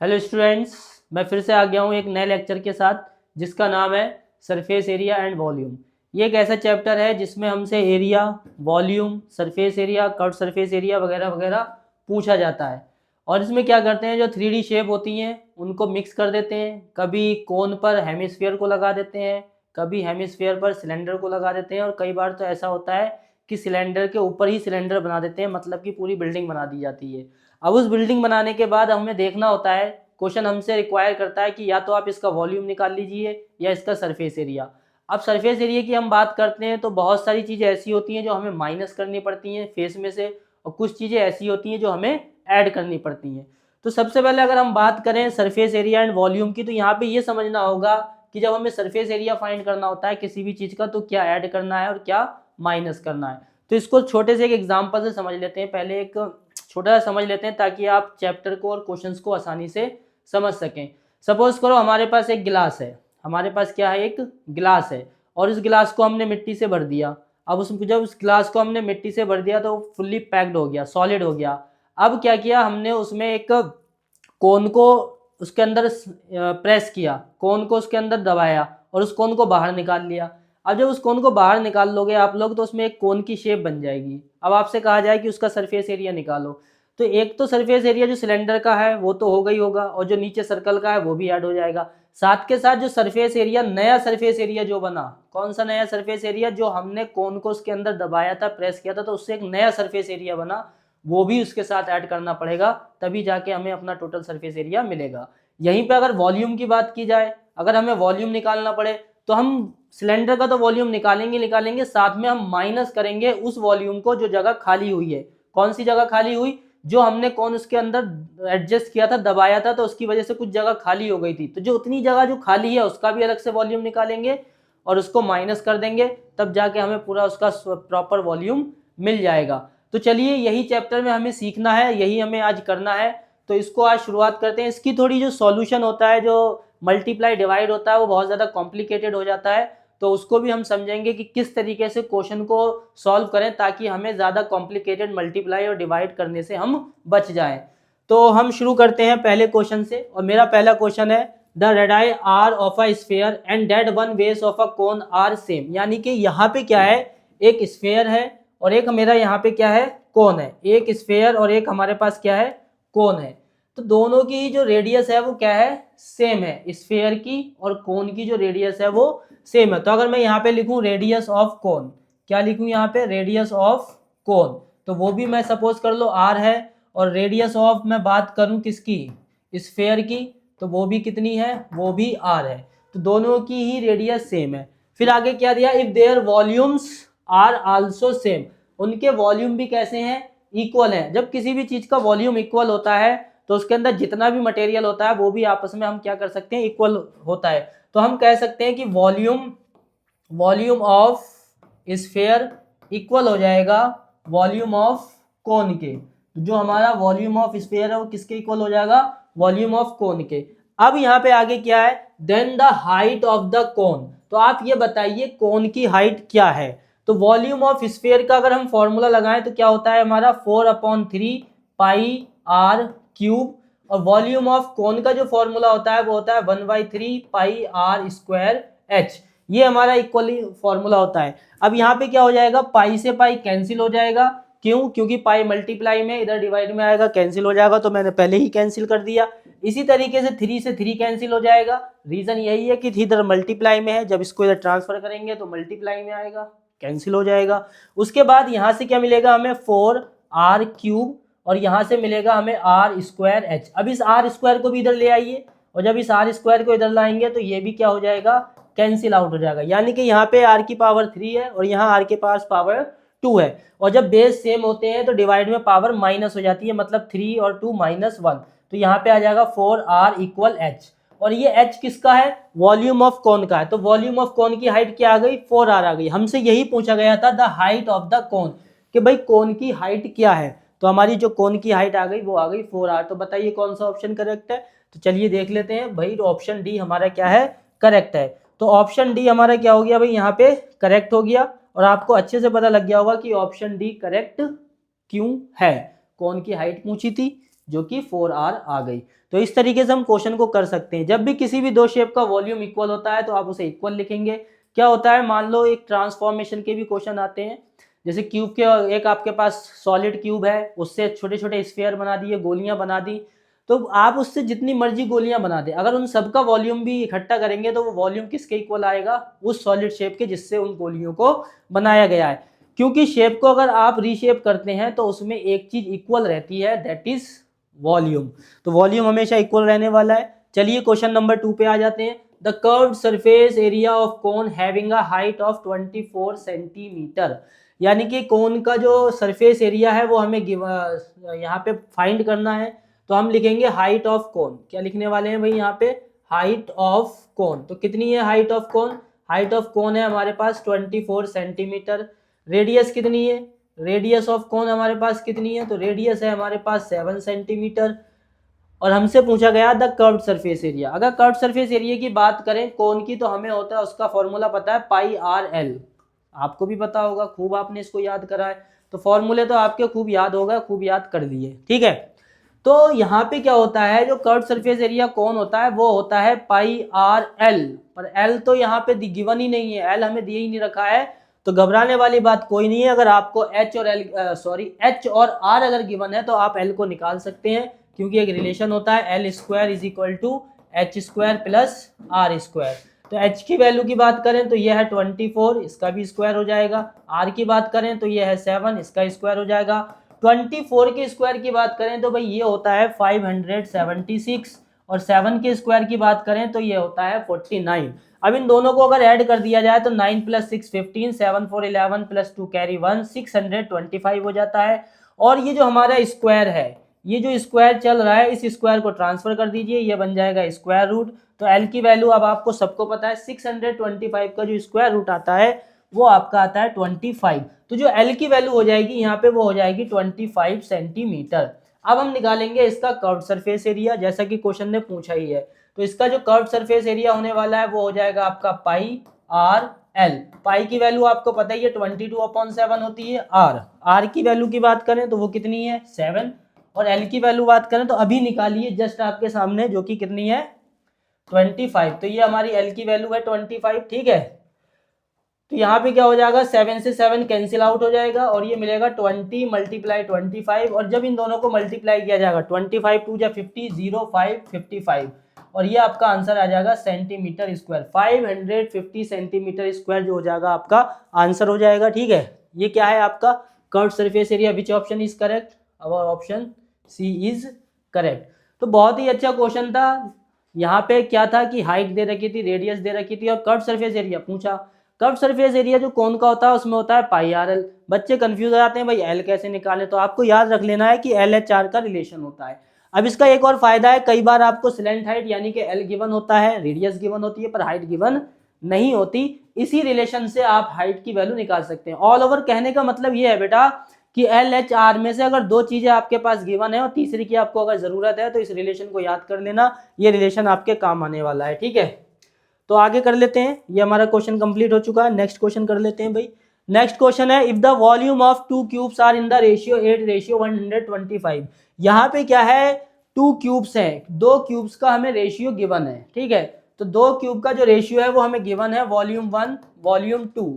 Hello students, मैं फिर से आ गया हूँ एक नए लेक्चर के साथ जिसका नाम है सरफेस एरिया एंड वॉल्यूम। ये एक ऐसा चैप्टर है जिसमें हमसे area, volume, surface area, curve surface area वगैरह वगैरह पूछा जाता है। और इसमें क्या करते हैं, जो 3D शेप होती हैं उनको मिक्स कर देते हैं। कभी कोन पर हेमिस्फीयर को लगा देते हैं, कभी हेमिस्फीयर पर सिलेंडर को लगा देते हैं, और कई बार तो ऐसा होता है कि सिलेंडर के ऊपर ही सिलेंडर बना देते हैं, मतलब कि पूरी बिल्डिंग बना दी जाती है। अब उस बिल्डिंग बनाने के बाद हमें देखना होता है, क्वेश्चन हमसे रिक्वायर करता है कि या तो आप इसका वॉल्यूम निकाल लीजिए या इसका सरफेस एरिया। अब सरफेस एरिया की हम बात करते हैं तो बहुत सारी चीज़ें ऐसी होती हैं जो हमें माइनस करनी पड़ती हैं फेस में से, और कुछ चीज़ें ऐसी होती हैं जो हमें ऐड करनी पड़ती हैं। तो सबसे पहले अगर हम बात करें सरफेस एरिया एंड वॉल्यूम की, तो यहाँ पे ये समझना होगा कि जब हमें सरफेस एरिया फाइंड करना होता है किसी भी चीज़ का, तो क्या ऐड करना है और क्या माइनस करना है। तो इसको छोटे से एक एग्जाम्पल से समझ लेते हैं। पहले एक छोटा सा समझ लेते हैं ताकि आप चैप्टर को और क्वेश्चंस को आसानी से समझ सकें। सपोज करो हमारे पास एक गिलास है, हमारे पास क्या है, एक गिलास है, और इस गिलास को हमने मिट्टी से भर दिया। अब जब उस गिलास को हमने मिट्टी से भर दिया तो फुल्ली पैक्ड हो गया, सॉलिड हो गया। अब क्या किया हमने, उसमें एक कोन को उसके अंदर प्रेस किया, कोन को उसके अंदर दबाया और उस कोन को बाहर निकाल लिया। अब जब उस कोन को बाहर निकाल लोगे आप लोग तो उसमें एक कोन की शेप बन जाएगी। अब आपसे कहा जाए कि उसका सरफेस एरिया निकालो, तो एक तो सरफेस एरिया जो सिलेंडर का है वो तो होगा ही होगा, और जो नीचे सर्कल का है वो भी ऐड हो जाएगा। साथ के साथ जो सरफेस एरिया, नया सरफेस एरिया जो बना, कौन सा नया सरफेस एरिया, जो हमने कोन को उसके अंदर दबाया था, प्रेस किया था, तो उससे एक नया सरफेस एरिया बना, वो भी उसके साथ ऐड करना पड़ेगा, तभी जाके हमें अपना टोटल सरफेस एरिया मिलेगा। यहीं पे अगर वॉल्यूम की बात की जाए, अगर हमें वॉल्यूम निकालना पड़े तो हम सिलेंडर का तो वॉल्यूम निकालेंगे, साथ में हम माइनस करेंगे उस वॉल्यूम को जो जगह खाली हुई है। कौन सी जगह खाली हुई, जो हमने कौन उसके अंदर एडजस्ट किया था, दबाया था, तो उसकी वजह से कुछ जगह खाली हो गई थी, तो जो उतनी जगह जो खाली है उसका भी अलग से वॉल्यूम निकालेंगे और उसको माइनस कर देंगे, तब जाके हमें पूरा उसका प्रॉपर वॉल्यूम मिल जाएगा। तो चलिए यही चैप्टर में हमें सीखना है, यही हमें आज करना है। तो इसको आज शुरुआत करते हैं। इसकी थोड़ी जो सॉल्यूशन होता है, जो मल्टीप्लाई डिवाइड होता है, वो बहुत ज़्यादा कॉम्प्लिकेटेड हो जाता है, तो उसको भी हम समझेंगे कि किस तरीके से क्वेश्चन को सॉल्व करें ताकि हमें ज़्यादा कॉम्प्लिकेटेड मल्टीप्लाई और डिवाइड करने से हम बच जाएं। तो हम शुरू करते हैं पहले क्वेश्चन से, और मेरा पहला क्वेश्चन है, the radii R of a sphere and dead one base of a cone R same. यानी कि यहाँ पे क्या है, एक स्फेयर है और एक मेरा यहाँ पे क्या है, कोन है। एक स्फेयर और एक हमारे पास क्या है, कोन है। तो दोनों की जो रेडियस है वो क्या है, सेम है। स्फेयर की और कोन की जो रेडियस है वो सेम है। तो अगर मैं यहाँ पे लिखूं रेडियस ऑफ कोन, क्या लिखूं यहाँ पे, रेडियस ऑफ कोन, तो वो भी मैं सपोज कर लो आर है। और रेडियस ऑफ मैं बात करूं किसकी, स्फेयर की, तो वो भी कितनी है, वो भी आर है। तो दोनों की ही रेडियस सेम है। फिर आगे क्या दिया, if their volumes are also same, उनके वॉल्यूम भी कैसे हैं, इक्वल है। जब किसी भी चीज का वॉल्यूम इक्वल होता है तो उसके अंदर जितना भी मटेरियल होता है वो भी आपस में हम क्या कर सकते हैं, इक्वल होता है। तो हम कह सकते हैं कि वॉल्यूम ऑफ स्फेयर इक्वल हो जाएगा वॉल्यूम ऑफ कोन के। तो जो हमारा वॉल्यूम ऑफ स्फेयर है वो किसके इक्वल हो जाएगा, वॉल्यूम ऑफ कोन के। अब यहाँ पे आगे क्या है, then the height of the cone. तो आप ये बताइए कोन की हाइट क्या है। तो वॉल्यूम ऑफ स्फेयर का अगर हम फॉर्मूला लगाएं तो क्या होता है हमारा, 4/3 पाई आर क्यूब। और वॉल्यूम ऑफ कोन का जो फॉर्मूला होता है वो होता है 1/3 पाई आर स्क्वायर एच। ये हमारा इक्वली फॉर्मूला होता है। अब यहाँ पे क्या हो जाएगा, पाई से पाई कैंसिल हो जाएगा। क्यों, क्योंकि पाई मल्टीप्लाई में इधर डिवाइड में आएगा, कैंसिल हो जाएगा, तो मैंने पहले ही कैंसिल कर दिया। इसी तरीके से 3 से 3 कैंसिल हो जाएगा। रीजन यही है कि इधर मल्टीप्लाई में है, जब इसको इधर ट्रांसफर करेंगे तो मल्टीप्लाई में आएगा, कैंसिल हो जाएगा। उसके बाद यहाँ से क्या मिलेगा हमें, 4r क्यूब, और यहाँ से मिलेगा हमें आर स्क्वायर एच। अब इस आर स्क्वायर को भी इधर ले आइए, और जब इस आर स्क्वायर को इधर लाएंगे तो ये भी क्या हो जाएगा, कैंसिल आउट हो जाएगा। यानी कि यहाँ पे आर की पावर 3 है और यहाँ आर के पास पावर 2 है, और जब बेस सेम होते हैं तो डिवाइड में पावर माइनस हो जाती है, मतलब 3 और 2 -1। तो यहाँ पे आ जाएगा 4r इक्वल एच। और ये h किसका है, वॉल्यूम ऑफ कोन का है। तो वॉल्यूम ऑफ कोन की हाइट क्या आ गई, 4r आ गई। हमसे यही पूछा गया था, द हाइट ऑफ द कोन, कि भाई कोन की हाइट क्या है। तो हमारी जो कोन की हाइट आ गई वो आ गई 4r। तो बताइए कौन सा ऑप्शन करेक्ट है। तो चलिए देख लेते हैं भाई, ऑप्शन डी हमारा क्या है, करेक्ट है। तो ऑप्शन डी हमारा क्या हो गया भाई, यहाँ पे करेक्ट हो गया। और आपको अच्छे से पता लग गया होगा कि ऑप्शन डी करेक्ट क्यों है। कोन की हाइट पूछी थी जो कि 4r आ गई। तो इस तरीके से हम क्वेश्चन को कर सकते हैं। जब भी किसी भी दो शेप का वॉल्यूम इक्वल होता है तो आप उसे इक्वल लिखेंगे। क्या होता है, मान लो एक ट्रांसफॉर्मेशन के भी क्वेश्चन आते हैं, जैसे क्यूब के एक आपके पास सॉलिड क्यूब है, उससे छोटे छोटे स्फीयर बना दिए, गोलियां बना दी, तो आप उससे जितनी मर्जी गोलियां बना दे, अगर उन सबका वॉल्यूम भी इकट्ठा करेंगे तो वो वॉल्यूम किसके इक्वल आएगा, उस सॉलिड शेप के जिससे उन गोलियों को बनाया गया है। क्योंकि शेप को अगर आप रीशेप करते हैं तो उसमें एक चीज इक्वल रहती है, दैट इज वॉल्यूम। तो वॉल्यूम हमेशा इक्वल रहने वाला है। चलिए क्वेश्चन नंबर 2 पे आ जाते हैं। The curved surface area of cone having a height of 24 centimetre, यानी कि कोन का जो सरफेस एरिया है वो हमें यहाँ पे फाइंड करना है। तो हम लिखेंगे हाइट ऑफ कोन। क्या लिखने वाले हैं भाई यहाँ पे, हाइट ऑफ कोन। तो कितनी है height of cone, height of cone है हमारे पास 24 सेंटीमीटर। रेडियस कितनी है, रेडियस ऑफ कोन हमारे पास कितनी है, तो रेडियस है हमारे पास 7 सेंटीमीटर। और हमसे पूछा गया द कर्व्ड सरफेस एरिया। अगर कर्व्ड सरफेस एरिया की बात करें कोन की, तो हमें होता है, उसका फॉर्मूला पता है पाई आर एल, आपको भी पता होगा, खूब आपने इसको याद करा है। तो फॉर्मूले तो आपके खूब याद होगा, खूब याद कर दिए, ठीक है। तो यहाँ पे क्या होता है, जो कर्व्ड सरफेस एरिया कौन होता है वो होता है पाई आर एल, पर एल तो यहाँ पे गिवन ही नहीं है, एल हमें दिए ही नहीं रखा है। तो घबराने वाली बात कोई नहीं है, अगर आपको एच और आर अगर गिवन है तो आप एल को निकाल सकते हैं, क्योंकि एक रिलेशन होता है L square is equal to H square plus R square. तो एच की वैल्यू की बात करें तो यह है 24, इसका भी स्क्वायर हो जाएगा। आर की बात करें तो यह है 7, इसका स्क्वायर हो जाएगा। 24 के स्क्वायर की बात करें तो भाई ये होता है 576, और 7 के स्क्वायर की बात करें तो ये होता है 49। अब इन दोनों को अगर ऐड कर दिया जाए तो 9 + 6 15, 7 4 11 + 2 कैरी 1, 625 हो जाता है। और ये जो हमारा स्क्वायर है, ये जो स्क्वायर चल रहा है, इस स्क्वायर को ट्रांसफर कर दीजिए, ये बन जाएगा स्क्वायर रूट। तो एल की वैल्यू अब आपको सबको पता है, 625 का जो स्क्वायर रूट आता है वो आपका आता है 25। तो जो एल की वैल्यू हो जाएगी यहाँ पे वो हो जाएगी 25 सेंटीमीटर। अब हम निकालेंगे इसका कर्व्ड सरफेस एरिया, जैसा कि क्वेश्चन ने पूछा ही है। तो इसका जो कर्व्ड सरफेस एरिया होने वाला है वो हो जाएगा आपका पाई आर एल। पाई की वैल्यू आपको पता ही है 22/7 होती है। आर की वैल्यू की बात करें तो वो कितनी है 7, और एल की वैल्यू बात करें तो अभी निकालिए जस्ट आपके सामने, जो कि कितनी है 25। तो ये हमारी एल की वैल्यू है 25, ठीक है। तो यहाँ पे क्या हो जाएगा, 7 से 7 कैंसिल आउट हो जाएगा और ये मिलेगा 20 × 25। और जब इन दोनों को मल्टीप्लाई किया जाएगा 25 2 जा 50, 0 5 55, और ये आपका आंसर आ जाएगा सेंटीमीटर स्क्वायर। 550 सेंटीमीटर स्क्वायर जो हो जाएगा आपका आंसर हो जाएगा, ठीक है। ये क्या है आपका curved surface area. Which option is correct, our option C is correct. तो बहुत ही अच्छा क्वेश्चन था। यहाँ पे क्या था कि हाइट दे रखी थी, रेडियस दे रखी थी और कर्व्ड सरफेस एरिया पूछा। कर्व्ड सरफेस एरिया जो कोन का होता है उसमें होता है पाई आर एल। बच्चे कंफ्यूज हो जाते हैं भाई एल कैसे निकालें, तो आपको याद रख लेना है कि एल एच आर का रिलेशन होता है। अब इसका एक और फायदा है, कई बार आपको स्लेंट हाइट यानी कि एल गिवन होता है, रेडियस गिवन होती है, पर हाइट गिवन नहीं होती। इसी रिलेशन से आप हाइट की वैल्यू निकाल सकते हैं। ऑल ओवर कहने का मतलब ये है बेटा कि एल एच आर में से अगर दो चीजें आपके पास गिवन है और तीसरी की आपको अगर जरूरत है तो इस रिलेशन को याद कर लेना, ये रिलेशन आपके काम आने वाला है, ठीक है। तो आगे कर लेते हैं, ये हमारा क्वेश्चन कंप्लीट हो चुका है। नेक्स्ट क्वेश्चन कर लेते हैं भाई। नेक्स्ट क्वेश्चन है, if the volume of 2 cubes are in the ratio 8:125। यहाँ पे क्या है, 2 क्यूब्स हैं, 2 क्यूब्स का हमें रेशियो गिवन है, ठीक है। तो 2 क्यूब का जो रेशियो है वो हमें गिवन है वॉल्यूम 1 वॉल्यूम 2,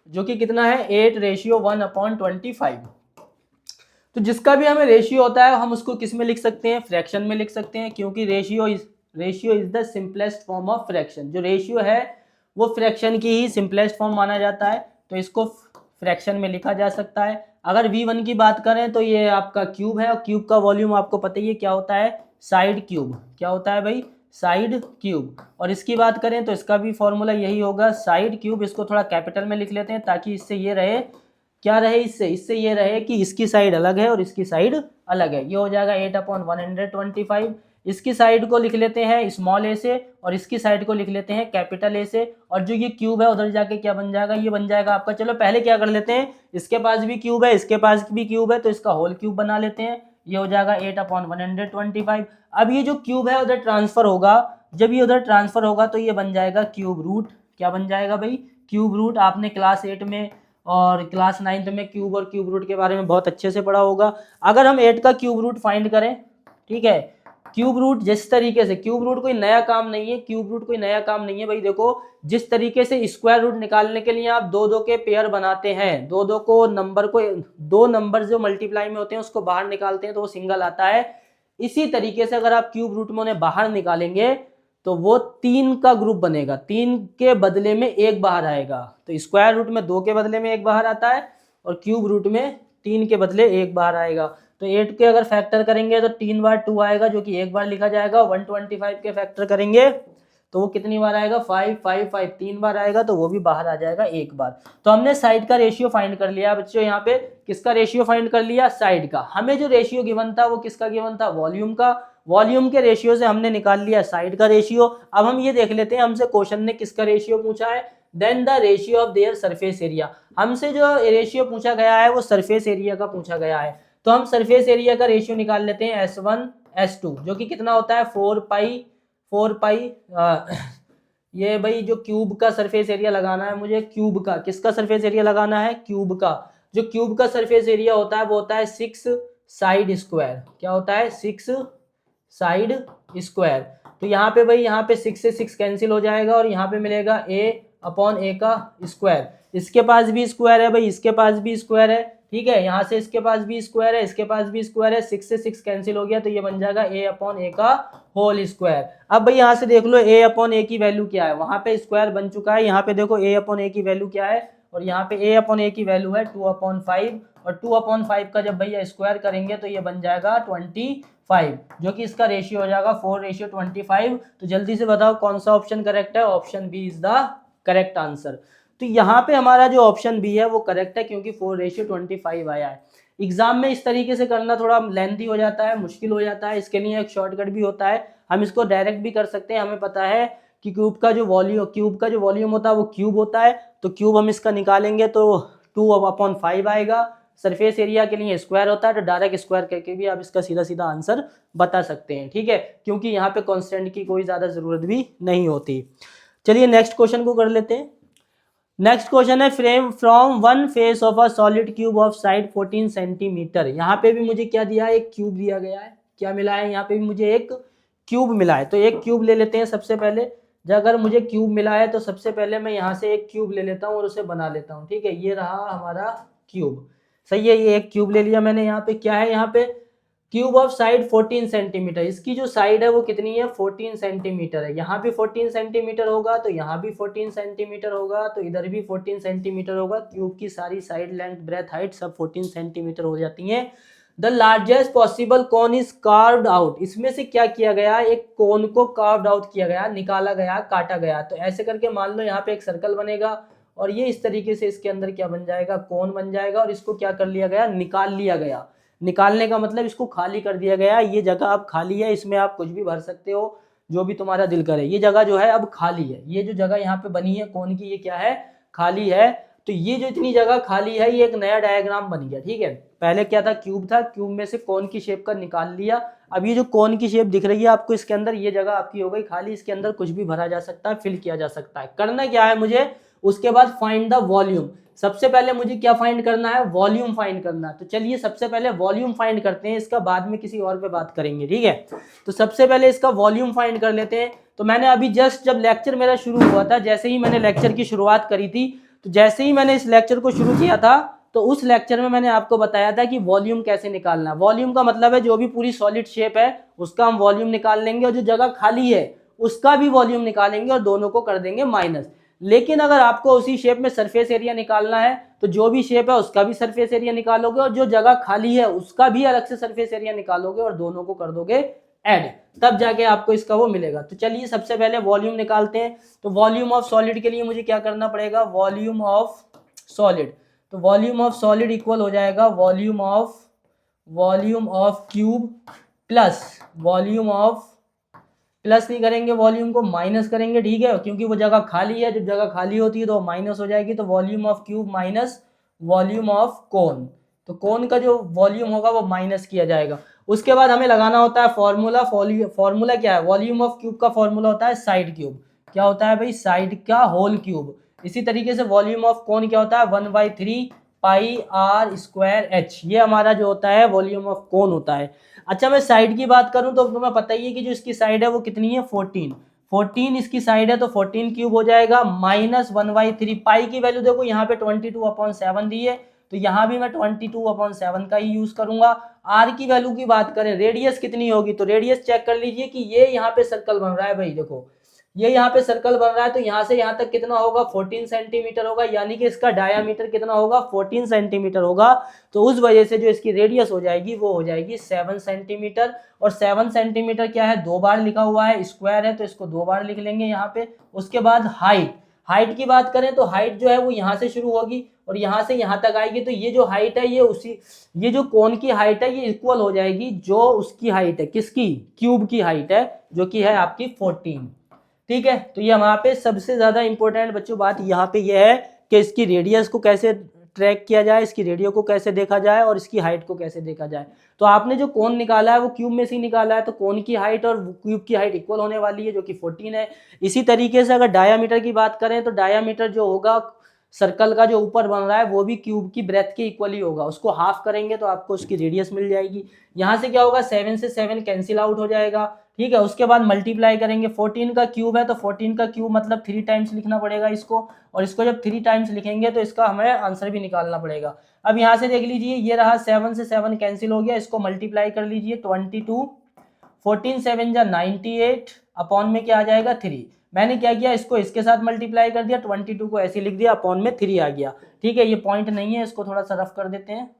जो कि कितना है 8:1/25। तो जिसका भी हमें रेशियो होता है हम उसको किस में लिख सकते हैं, फ्रैक्शन में लिख सकते हैं, क्योंकि ratio is the simplest form of fraction. जो रेशियो है वो फ्रैक्शन की ही सिंपलेस्ट फॉर्म माना जाता है, तो इसको फ्रैक्शन में लिखा जा सकता है। अगर V1 की बात करें तो ये आपका क्यूब है, और क्यूब का वॉल्यूम आपको पता ही है क्या होता है, साइड क्यूब। क्या होता है भाई, साइड क्यूब। और इसकी बात करें तो इसका भी फॉर्मूला यही होगा, साइड क्यूब। इसको थोड़ा कैपिटल में लिख लेते हैं ताकि इससे ये रहे, क्या रहे, इससे ये रहे कि इसकी साइड अलग है और इसकी साइड अलग है। ये हो जाएगा 8/125। इसकी साइड को लिख लेते हैं स्मॉल ए से और इसकी साइड को लिख लेते हैं कैपिटल ए से। और जो ये क्यूब है उधर जाके क्या बन जाएगा, ये बन जाएगा आपका, चलो पहले क्या कर लेते हैं, इसके पास भी क्यूब है, इसके पास भी क्यूब है, तो इसका होल क्यूब बना लेते हैं। ये हो जाएगा 8/125। अब ये जो क्यूब है उधर ट्रांसफर होगा, जब ये उधर ट्रांसफर होगा तो ये बन जाएगा क्यूब रूट। क्या बन जाएगा भाई, क्यूब रूट। आपने क्लास 8 में और क्लास 9 में क्यूब और क्यूब रूट के बारे में बहुत अच्छे से पढ़ा होगा। अगर हम 8 का क्यूब रूट फाइंड करें, ठीक है, क्यूब रूट जिस तरीके से, क्यूब रूट कोई नया काम नहीं है, क्यूब रूट कोई नया काम नहीं है भाई। देखो जिस तरीके से स्क्वायर रूट निकालने के लिए आप दो दो के पेयर बनाते हैं, दो दो को नंबर को, दो नंबर जो मल्टीप्लाई में होते हैं उसको बाहर निकालते हैं तो वो सिंगल आता है, इसी तरीके से अगर आप क्यूब रूट में उन्हें बाहर निकालेंगे तो वो 3 का ग्रुप बनेगा, 3 के बदले में 1 बाहर आएगा। तो स्क्वायर रूट में 2 के बदले में 1 बाहर आता है और क्यूब रूट में 3 के बदले 1 बाहर आएगा। तो 8 के अगर फैक्टर करेंगे तो 3 बार 2 आएगा जो कि 1 बार लिखा जाएगा। 125 के फैक्टर करेंगे तो वो कितनी बार आएगा, 5 5 5 3 बार आएगा तो वो भी बाहर आ जाएगा 1 बार। तो हमने साइड का रेशियो फाइंड कर लिया बच्चों, यहाँ पे किसका रेशियो फाइंड कर लिया, साइड का। हमें जो रेशियो गिवन था वो किसका गिवन था, वॉल्यूम का। वॉल्यूम के रेशियो से हमने निकाल लिया साइड का रेशियो। अब हम ये देख लेते हैं हमसे क्वेश्चन ने किसका रेशियो पूछा है, then the ratio of their surface area. हमसे जो रेशियो पूछा गया है वो सरफेस एरिया का पूछा गया है। तो हम सरफेस एरिया का रेशियो निकाल लेते हैं S1 S2 जो कि कितना होता है 4 पाई ये भाई जो क्यूब का सरफेस एरिया लगाना है मुझे, क्यूब का, किसका सरफेस एरिया लगाना है, क्यूब का। जो क्यूब का सरफेस एरिया होता है वो होता है 6 साइड स्क्वायर। क्या होता है, 6 साइड स्क्वायर। तो यहाँ पे भाई, यहाँ पे 6 से 6 कैंसिल हो जाएगा और यहाँ पे मिलेगा A/A का स्क्वायर। इसके पास भी स्क्वायर है भाई, इसके पास भी स्क्वायर है, ठीक है। यहाँ से इसके पास भी स्क्वायर है, इसके पास भी स्क्वायर है, 6 से 6 कैंसिल हो गया तो ये बन जाएगा A/A का होल स्क्वायर। अब भाई यहाँ से देख लो A/A की वैल्यू क्या है, वहाँ पे स्क्वायर बन चुका है, यहाँ पे देखो A/A की वैल्यू क्या है, और यहाँ पे A/A की वैल्यू है 2/5, और 2/5 का जब भैया स्क्वायर करेंगे तो ये बन जाएगा 25, जो कि इसका रेशियो हो जाएगा 4:25। तो जल्दी से बताओ कौन सा ऑप्शन करेक्ट है, option B is the correct answer. तो यहाँ पे हमारा जो ऑप्शन बी है वो करेक्ट है क्योंकि 4:25 आया है। एग्जाम में इस तरीके से करना थोड़ा लेंथी हो जाता है, मुश्किल हो जाता है, इसके लिए एक शॉर्टकट भी होता है, हम इसको डायरेक्ट भी कर सकते हैं। हमें पता है कि क्यूब का जो वॉल्यूम होता है वो क्यूब होता है, तो क्यूब हम इसका निकालेंगे तो 2/5 आएगा। सरफेस एरिया के लिए स्क्वायर होता है तो डायरेक्ट स्क्वायर करके भी आप इसका सीधा सीधा आंसर बता सकते हैं, ठीक है, क्योंकि यहाँ पे कांस्टेंट की कोई ज़्यादा ज़रूरत भी नहीं होती। चलिए नेक्स्ट क्वेश्चन को कर लेते हैं। नेक्स्ट क्वेश्चन है frame from one face of a solid cube of side 14 centimetre. यहाँ पे भी मुझे क्या दिया है, एक क्यूब दिया गया है। क्या मिला है, यहाँ पे भी मुझे एक क्यूब मिला है। तो एक क्यूब ले लेते हैं सबसे पहले। जब अगर मुझे क्यूब मिला है तो सबसे पहले मैं यहाँ से एक क्यूब ले लेता हूँ और उसे बना लेता हूँ, ठीक है। ये रहा हमारा क्यूब, सही है। ये एक क्यूब ले लिया मैंने। यहाँ पे क्या है, यहाँ पे क्यूब ऑफ साइड 14 सेंटीमीटर। इसकी जो साइड है वो कितनी है, 14 सेंटीमीटर है। यहाँ भी 14 सेंटीमीटर होगा तो यहाँ भी 14 सेंटीमीटर होगा, तो इधर भी 14 सेंटीमीटर होगा। क्यूब की सारी साइड लेंथ ब्रेथ हाइट सब 14 सेंटीमीटर हो जाती हैं। The largest possible cone is carved out. इसमें से क्या किया गया, एक कोन को कार्व्ड आउट किया गया, निकाला गया, काटा गया। तो ऐसे करके मान लो यहाँ पे एक सर्कल बनेगा और ये इस तरीके से इसके अंदर क्या बन जाएगा, कोन बन जाएगा। और इसको क्या कर लिया गया, निकाल लिया गया। निकालने का मतलब इसको खाली कर दिया गया। ये जगह अब खाली है, इसमें आप कुछ भी भर सकते हो जो भी तुम्हारा दिल करे। ये जगह जो है अब खाली है, ये जो जगह यहाँ पे बनी है कोन की, ये क्या है, खाली है। तो ये जो इतनी जगह खाली है ये एक नया डायग्राम बन गया, ठीक है। पहले क्या था, क्यूब था, क्यूब में से कोन की शेप का निकाल लिया। अब ये जो कोन की शेप दिख रही है आपको, इसके अंदर ये जगह आपकी हो गई खाली, इसके अंदर कुछ भी भरा जा सकता है, फिल किया जा सकता है। करना क्या है मुझे, उसके बाद फाइंड द वॉल्यूम। सबसे पहले मुझे क्या फाइंड करना है, वॉल्यूम फाइंड करना है। तो चलिए सबसे पहले वॉल्यूम फाइंड करते हैं, इसका बाद में किसी और पे बात करेंगे, ठीक है। तो सबसे पहले इसका वॉल्यूम फाइंड कर लेते हैं। तो मैंने अभी जस्ट जब लेक्चर मेरा शुरू हुआ था, जैसे ही मैंने लेक्चर की शुरुआत करी थी, तो जैसे ही मैंने इस लेक्चर को शुरू किया था तो उस लेक्चर में मैंने आपको बताया था कि वॉल्यूम कैसे निकालना है। वॉल्यूम का मतलब है जो भी पूरी सॉलिड शेप है उसका हम वॉल्यूम निकाल लेंगे, और जो जगह खाली है उसका भी वॉल्यूम निकालेंगे और दोनों को कर देंगे माइनस। लेकिन अगर आपको उसी शेप में सरफेस एरिया निकालना है तो जो भी शेप है उसका भी सरफेस एरिया निकालोगे, और जो जगह खाली है उसका भी अलग से सरफेस एरिया निकालोगे और दोनों को कर दोगे ऐड, तब जाके आपको इसका वो मिलेगा। तो चलिए सबसे पहले वॉल्यूम निकालते हैं। तो वॉल्यूम ऑफ सॉलिड के लिए मुझे क्या करना पड़ेगा, वॉल्यूम ऑफ सॉलिड। तो वॉल्यूम ऑफ सॉलिड इक्वल हो जाएगा volume of cube plus volume of, plus नहीं करेंगे वॉल्यूम को, माइनस करेंगे, ठीक है, क्योंकि वो जगह खाली है। जब जगह खाली होती है तो माइनस हो जाएगी। तो volume of cube minus volume of cone. तो कोन का जो वॉल्यूम होगा वो माइनस किया जाएगा। उसके बाद हमें लगाना होता है फॉर्मूला। फॉर्मूला क्या है, वॉल्यूम ऑफ क्यूब का फॉर्मूला होता है साइड क्यूब। क्या होता है भाई, साइड का होल क्यूब। इसी तरीके से वॉल्यूम ऑफ कोन क्या होता है, 1/3 पाई r² h। ये हमारा जो होता है वॉल्यूम ऑफ कोन होता है। अच्छा मैं साइड की बात करूं तो तुम्हें पता ही है कि जो इसकी साइड है वो कितनी है 14, 14 इसकी साइड है तो 14 क्यूब हो जाएगा -1/3। पाई की वैल्यू देखो यहाँ पे 22/7 दी है तो यहाँ भी मैं 22/7 का ही यूज करूंगा। आर की वैल्यू की बात करें, रेडियस कितनी होगी तो रेडियस चेक कर लीजिए कि ये यहाँ पे सर्कल बन रहा है भाई, देखो ये यहाँ पे सर्कल बन रहा है तो यहाँ से यहाँ तक कितना होगा 14 सेंटीमीटर होगा, यानी कि इसका डायामीटर कितना होगा 14 सेंटीमीटर होगा। तो उस वजह से जो इसकी रेडियस हो जाएगी वो हो जाएगी 7 सेंटीमीटर। और 7 सेंटीमीटर क्या है, 2 बार लिखा हुआ है, स्क्वायर है तो इसको 2 बार लिख लेंगे यहाँ पे। उसके बाद हाइट, हाइट की बात करें तो हाइट जो है वो यहाँ से शुरू होगी और यहाँ से यहाँ तक आएगी, तो ये जो हाइट है ये जो कोन की हाइट है ये इक्वल हो जाएगी जो उसकी हाइट है, किसकी, क्यूब की हाइट है जो कि है आपकी 14। ठीक है, तो ये वहां पे सबसे ज्यादा इंपॉर्टेंट बच्चों बात यहाँ पे ये है कि इसकी रेडियस को कैसे ट्रैक किया जाए, इसकी रेडियो को कैसे देखा जाए और इसकी हाइट को कैसे देखा जाए। तो आपने जो कोण निकाला है वो क्यूब में से ही निकाला है, तो कोण की हाइट और क्यूब की हाइट इक्वल होने वाली है जो कि 14 है। इसी तरीके से अगर डायामीटर की बात करें तो डायामीटर जो होगा सर्कल का जो ऊपर बन रहा है वो भी क्यूब की ब्रेथ के इक्वल ही होगा, उसको हाफ करेंगे तो आपको उसकी रेडियस मिल जाएगी। यहाँ से क्या होगा 7 से 7 कैंसिल आउट हो जाएगा। ठीक है, उसके बाद मल्टीप्लाई करेंगे, 14 का क्यूब है तो 14 का क्यूब मतलब 3 टाइम्स लिखना पड़ेगा इसको, और इसको जब 3 टाइम्स लिखेंगे तो इसका हमें आंसर भी निकालना पड़ेगा। अब यहाँ से देख लीजिए ये रहा 7 से 7 कैंसिल हो गया, इसको मल्टीप्लाई कर लीजिए 22, 14 7 जा 98 अपॉन में क्या आ जाएगा 3। मैंने क्या किया इसको इसके साथ मल्टीप्लाई कर दिया, 22 को ऐसे लिख दिया, अपॉन में 3 आ गया। ठीक है, ये पॉइंट नहीं है, इसको थोड़ा सा रफ कर देते हैं,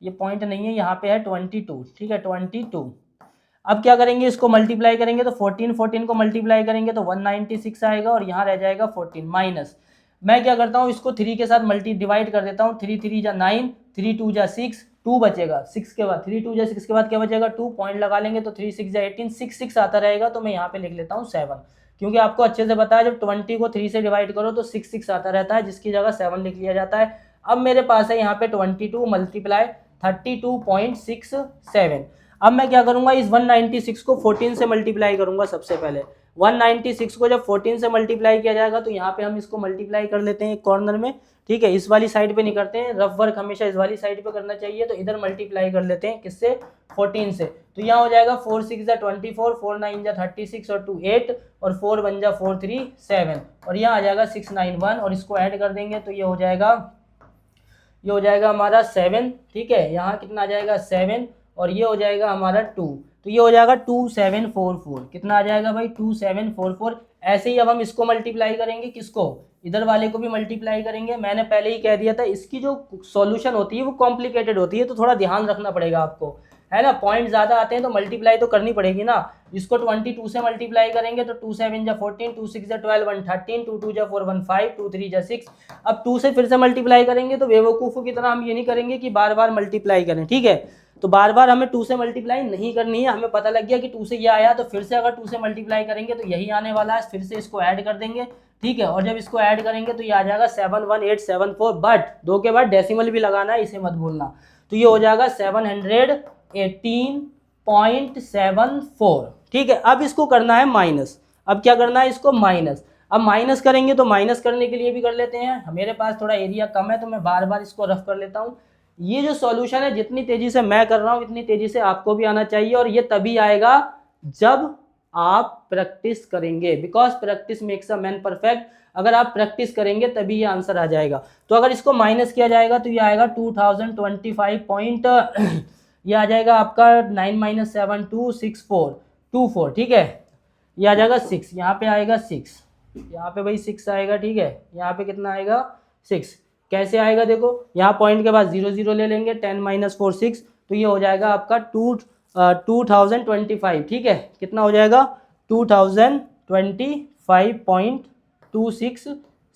ये पॉइंट नहीं है, यहाँ पे है 22। ठीक है 22। अब क्या करेंगे इसको मल्टीप्लाई करेंगे तो 14 को मल्टीप्लाई करेंगे तो 196 आएगा और यहाँ रह जाएगा 14 माइनस। मैं क्या करता हूँ इसको 3 के साथ मल्टी डिवाइड कर देता हूँ, 3 3 जा 9, 3 2 जा 6, 2 बचेगा 6 के बाद, 3 2 जा 6 के बाद क्या बचेगा 2, पॉइंट लगा लेंगे तो 3 6 जा 18, 6 6 आता रहेगा तो मैं यहाँ पे लिख लेता हूँ 7, क्योंकि आपको अच्छे से पता है जब 20 को 3 से डिवाइड करो तो 6 6 आता रहता है, जिसकी जगह 7 लिख लिया जाता है। अब मेरे पास है यहाँ पे 22 मल्टीप्लाई 32.67। अब मैं क्या करूंगा इस 196 को 14 से मल्टीप्लाई करूंगा। सबसे पहले 196 को जब 14 से मल्टीप्लाई किया जाएगा तो यहाँ पे हम इसको मल्टीप्लाई कर लेते हैं एक कॉर्नर में। ठीक है, इस वाली साइड पे नहीं करते हैं, रफ वर्क हमेशा इस वाली साइड पे करना चाहिए, तो इधर मल्टीप्लाई कर लेते हैं किससे 14 से। तो यहाँ हो जाएगा 4 6 जा 24, 4 9 जा 36 और 2 8 और 4 1 जा 4 3 7 और यहाँ आ जाएगा 6 9 1 और इसको ऐड कर देंगे तो ये हो जाएगा हमारा 7। ठीक है, यहाँ कितना आ जाएगा 7 और ये हो जाएगा हमारा 2, तो ये हो जाएगा 2744। कितना आ जाएगा भाई 2744। ऐसे ही अब हम इसको मल्टीप्लाई करेंगे, किसको, इधर वाले को भी मल्टीप्लाई करेंगे। मैंने पहले ही कह दिया था इसकी जो सॉल्यूशन होती है वो कॉम्प्लिकेटेड होती है, तो थोड़ा ध्यान रखना पड़ेगा आपको, है ना। पॉइंट ज्यादा आते हैं तो मल्टीप्लाई तो करनी पड़ेगी ना। इसको 22 से मल्टीप्लाई करेंगे तो 2 7 जा 14, 2 6 जा 12, 1 13, 2 2 जा 4 1 5, 2 3 जा 6। अब 2 से फिर से मल्टीप्लाई करेंगे तो बेवकूफ़ों की तरह हम ये नहीं करेंगे कि बार बार मल्टीप्लाई करें। ठीक है, तो बार बार हमें 2 से मल्टीप्लाई नहीं करनी है, हमें पता लग गया कि 2 से ये आया तो फिर से अगर 2 से मल्टीप्लाई करेंगे तो यही आने वाला है, फिर से इसको ऐड कर देंगे। ठीक है, और जब इसको ऐड करेंगे तो ये आ जाएगा 71874, बट 2 के बाद डेसिमल भी लगाना है, इसे मत भूलना। तो ये हो जाएगा 718.74। ठीक है, अब इसको करना है माइनस। अब क्या करना है इसको माइनस। अब माइनस करेंगे तो माइनस करने के लिए भी कर लेते हैं, मेरे पास थोड़ा एरिया कम है तो मैं बार बार इसको रफ कर लेता हूँ। ये जो सॉल्यूशन है जितनी तेजी से मैं कर रहा हूं इतनी तेजी से आपको भी आना चाहिए, और ये तभी आएगा जब आप प्रैक्टिस करेंगे, because practice makes a man perfect. अगर आप प्रैक्टिस करेंगे तभी ये आंसर आ जाएगा। तो अगर इसको माइनस किया जाएगा तो ये आएगा 2025 पॉइंट ये आ जाएगा आपका 9 - 7 2 6 4 2 4। ठीक है, ये आ जाएगा 6, यहाँ पे आएगा 6, यहाँ पे भाई 6 आएगा। ठीक है, यहाँ पे कितना आएगा 6। कैसे आएगा देखो, यहाँ पॉइंट के बाद 0 0 ले लेंगे, 10 - 4 6, तो ये हो जाएगा आपका 2025। ठीक है, कितना हो जाएगा 2025.26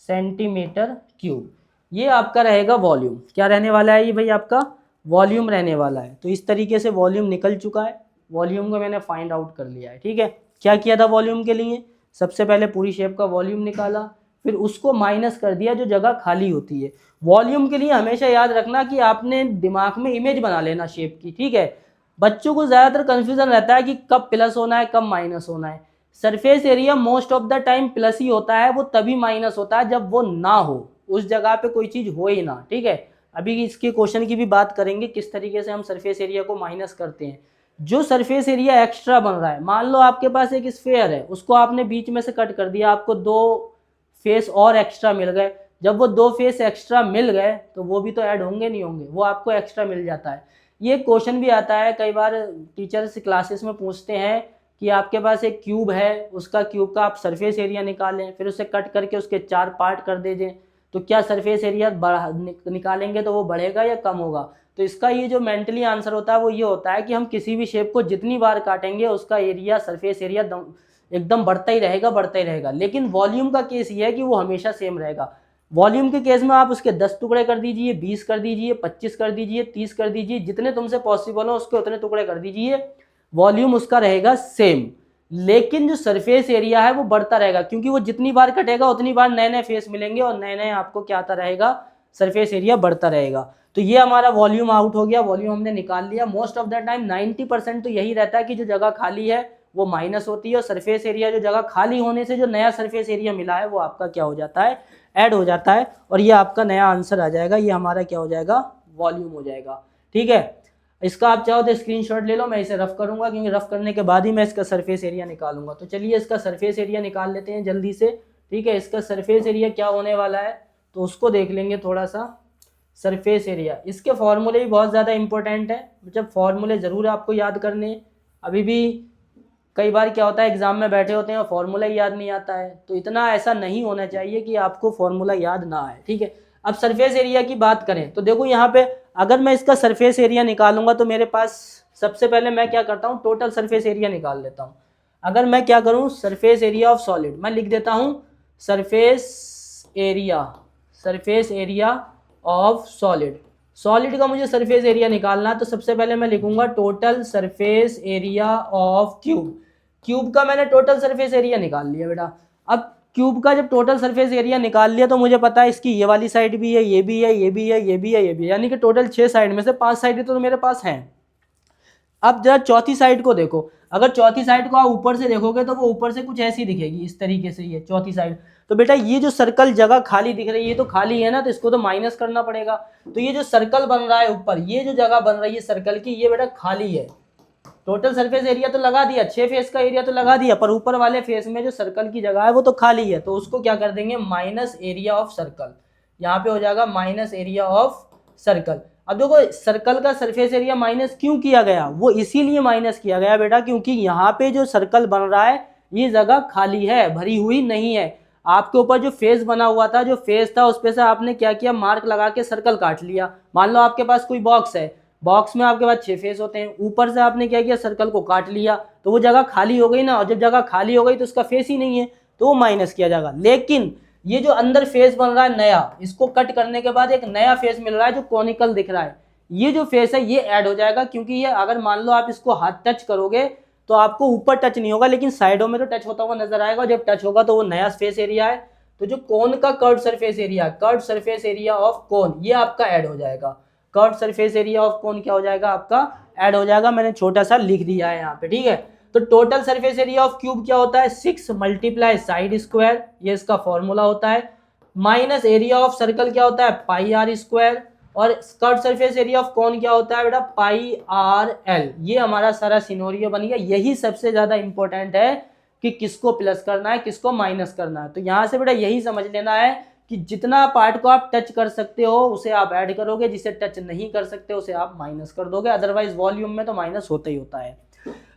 सेंटीमीटर क्यूब। ये आपका रहेगा वॉल्यूम। क्या रहने वाला है ये भाई, आपका वॉल्यूम रहने वाला है। तो इस तरीके से वॉल्यूम निकल चुका है, वॉल्यूम को मैंने फाइंड आउट कर लिया है। ठीक है, क्या किया था वॉल्यूम के लिए, सबसे पहले पूरी शेप का वॉल्यूम निकाला, फिर उसको माइनस कर दिया जो जगह खाली होती है। वॉल्यूम के लिए हमेशा याद रखना कि आपने दिमाग में इमेज बना लेना शेप की। ठीक है, बच्चों को ज़्यादातर कंफ्यूजन रहता है कि कब प्लस होना है कब माइनस होना है। Surface area most of the time plus ही होता है, वो तभी माइनस होता है जब वो ना हो, उस जगह पे कोई चीज़ हो ही ना। ठीक है, अभी इसके क्वेश्चन की भी बात करेंगे किस तरीके से हम सरफेस एरिया को माइनस करते हैं। जो सरफेस एरिया एक्स्ट्रा बन रहा है, मान लो आपके पास एक स्फेयर है, उसको आपने बीच में से कट कर दिया, आपको 2 फेस और एक्स्ट्रा मिल गए। जब वो 2 फेस एक्स्ट्रा मिल गए तो वो भी तो ऐड होंगे नहीं होंगे, वो आपको एक्स्ट्रा मिल जाता है। ये क्वेश्चन भी आता है कई बार, टीचर्स क्लासेस में पूछते हैं कि आपके पास एक क्यूब है, उसका क्यूब का आप सरफेस एरिया निकालें, फिर उसे कट करके उसके 4 पार्ट कर दे दें, तो क्या सरफेस एरिया निकालेंगे तो वो बढ़ेगा या कम होगा? तो इसका ये जो मेंटली आंसर होता है वो ये होता है कि हम किसी भी शेप को जितनी बार काटेंगे उसका एरिया, सरफेस एरिया एकदम बढ़ता ही रहेगा, बढ़ता ही रहेगा। लेकिन वॉल्यूम का केस ये है कि वो हमेशा सेम रहेगा। वॉल्यूम के केस में आप उसके 10 टुकड़े कर दीजिए, 20 कर दीजिए, 25 कर दीजिए, 30 कर दीजिए, जितने तुमसे पॉसिबल हो उसके उतने टुकड़े कर दीजिए, वॉल्यूम उसका रहेगा सेम। लेकिन जो सरफेस एरिया है वो बढ़ता रहेगा, क्योंकि वो जितनी बार कटेगा उतनी बार नए नए फेस मिलेंगे और नए नए आपको क्या आता रहेगा, सरफेस एरिया बढ़ता रहेगा। तो ये हमारा वॉल्यूम आउट हो गया, वॉल्यूम हमने निकाल लिया। मोस्ट ऑफ द टाइम 90% तो यही रहता है कि जो जगह खाली है वो माइनस होती है, और सरफेस एरिया जो जगह खाली होने से जो नया सरफेस एरिया मिला है वो आपका क्या हो जाता है, ऐड हो जाता है, और ये आपका नया आंसर आ जाएगा। ये हमारा क्या हो जाएगा, वॉल्यूम हो जाएगा। ठीक है, इसका आप चाहो तो स्क्रीनशॉट ले लो, मैं इसे रफ करूंगा क्योंकि रफ करने के बाद ही मैं इसका सरफेस एरिया निकालूंगा। तो चलिए इसका सरफेस एरिया निकाल लेते हैं जल्दी से। ठीक है, इसका सरफेस एरिया क्या होने वाला है तो उसको देख लेंगे थोड़ा सा। सरफेस एरिया, इसके फॉर्मूले भी बहुत ज़्यादा इंपॉर्टेंट है, जब फॉर्मूले ज़रूर आपको याद करने। अभी भी कई बार क्या होता है एग्जाम में बैठे होते हैं और फॉर्मूला ही याद नहीं आता है, तो इतना ऐसा नहीं होना चाहिए कि आपको फॉर्मूला याद ना आए। ठीक है, अब सरफेस एरिया की बात करें तो देखो यहाँ पे अगर मैं इसका सरफेस एरिया निकालूंगा तो मेरे पास सबसे पहले मैं क्या करता हूँ, टोटल सरफेस एरिया निकाल लेता हूँ। अगर मैं क्या करूँ, सरफेस एरिया ऑफ सॉलिड, मैं लिख देता हूँ surface area of solid. Solid का मुझे सरफेस एरिया निकालना है, तो सबसे पहले मैं लिखूंगा total surface area of cube. Cube का मैंने टोटल सरफेस एरिया निकाल लिया बेटा। अब क्यूब का जब टोटल सरफेस एरिया निकाल लिया तो मुझे पता है इसकी ये वाली साइड भी है, ये भी है, ये भी है, ये भी है, ये भी है, यानी कि टोटल 6 साइड में से 5 साइड तो मेरे पास हैं। अब जरा चौथी साइड को देखो, अगर चौथी साइड को आप ऊपर से देखोगे तो वो ऊपर से कुछ ऐसी दिखेगी, इस तरीके से, ये चौथी साइड। तो बेटा ये जो सर्कल जगह खाली दिख रही है, ये तो खाली है ना, तो इसको तो माइनस करना पड़ेगा। तो ये जो सर्कल बन रहा है ऊपर, ये जो जगह बन रही है सर्कल की, ये बेटा खाली है। टोटल सरफेस एरिया तो लगा दिया, 6 फेस का एरिया तो लगा दिया, पर ऊपर वाले फेस में जो सर्कल की जगह है वो तो खाली है, तो उसको क्या कर देंगे, माइनस एरिया ऑफ सर्कल। यहाँ पे हो जाएगा माइनस एरिया ऑफ सर्कल। अब देखो सर्कल का सरफेस एरिया माइनस क्यों किया गया, वो इसीलिए माइनस किया गया बेटा क्योंकि यहाँ पे जो सर्कल बन रहा है ये जगह खाली है, भरी हुई नहीं है। आपके ऊपर जो फेस बना हुआ था, जो फेस था उस पे से आपने क्या किया, मार्क लगा के सर्कल काट लिया। मान लो आपके पास कोई बॉक्स है, बॉक्स में आपके पास 6 फेस होते हैं, ऊपर से आपने क्या किया, सर्कल को काट लिया, तो वो जगह खाली हो गई ना, और जब जगह खाली हो गई तो उसका फेस ही नहीं है, तो वो माइनस किया जाएगा। लेकिन ये जो अंदर फेस बन रहा है नया, इसको कट करने के बाद एक नया फेस मिल रहा है जो कॉनिकल दिख रहा है, ये जो फेस है ये ऐड हो जाएगा, क्योंकि ये अगर मान लो आप इसको हाथ टच करोगे तो आपको ऊपर टच नहीं होगा, लेकिन साइडों में तो टच होता हुआ नजर आएगा, जब टच होगा तो वो नया फेस एरिया है। तो जो कोन का curve surface area, curve surface area of cone, ये आपका ऐड हो जाएगा। Curve surface area of cone क्या हो जाएगा, आपका ऐड हो जाएगा। मैंने छोटा सा लिख दिया है यहाँ पे, ठीक है। तो total surface area of cube क्या होता है, 6 मल्टीप्लाई साइड स्क्वायर, ये इसका फॉर्मूला होता है, माइनस एरिया ऑफ सर्कल क्या होता है, पाई आर स्क्वायर, और curve surface area of cone क्या होता है बेटा, पाई आर एल। ये हमारा सारा सिनोरियो बन गया। यही सबसे ज्यादा इंपॉर्टेंट है कि किसको प्लस करना है, किसको माइनस करना है। तो यहाँ से बेटा यही समझ लेना है कि जितना पार्ट को आप टच कर सकते हो उसे आप ऐड करोगे, जिसे टच नहीं कर सकते उसे आप माइनस कर दोगे, अदरवाइज वॉल्यूम में तो माइनस होता ही होता है।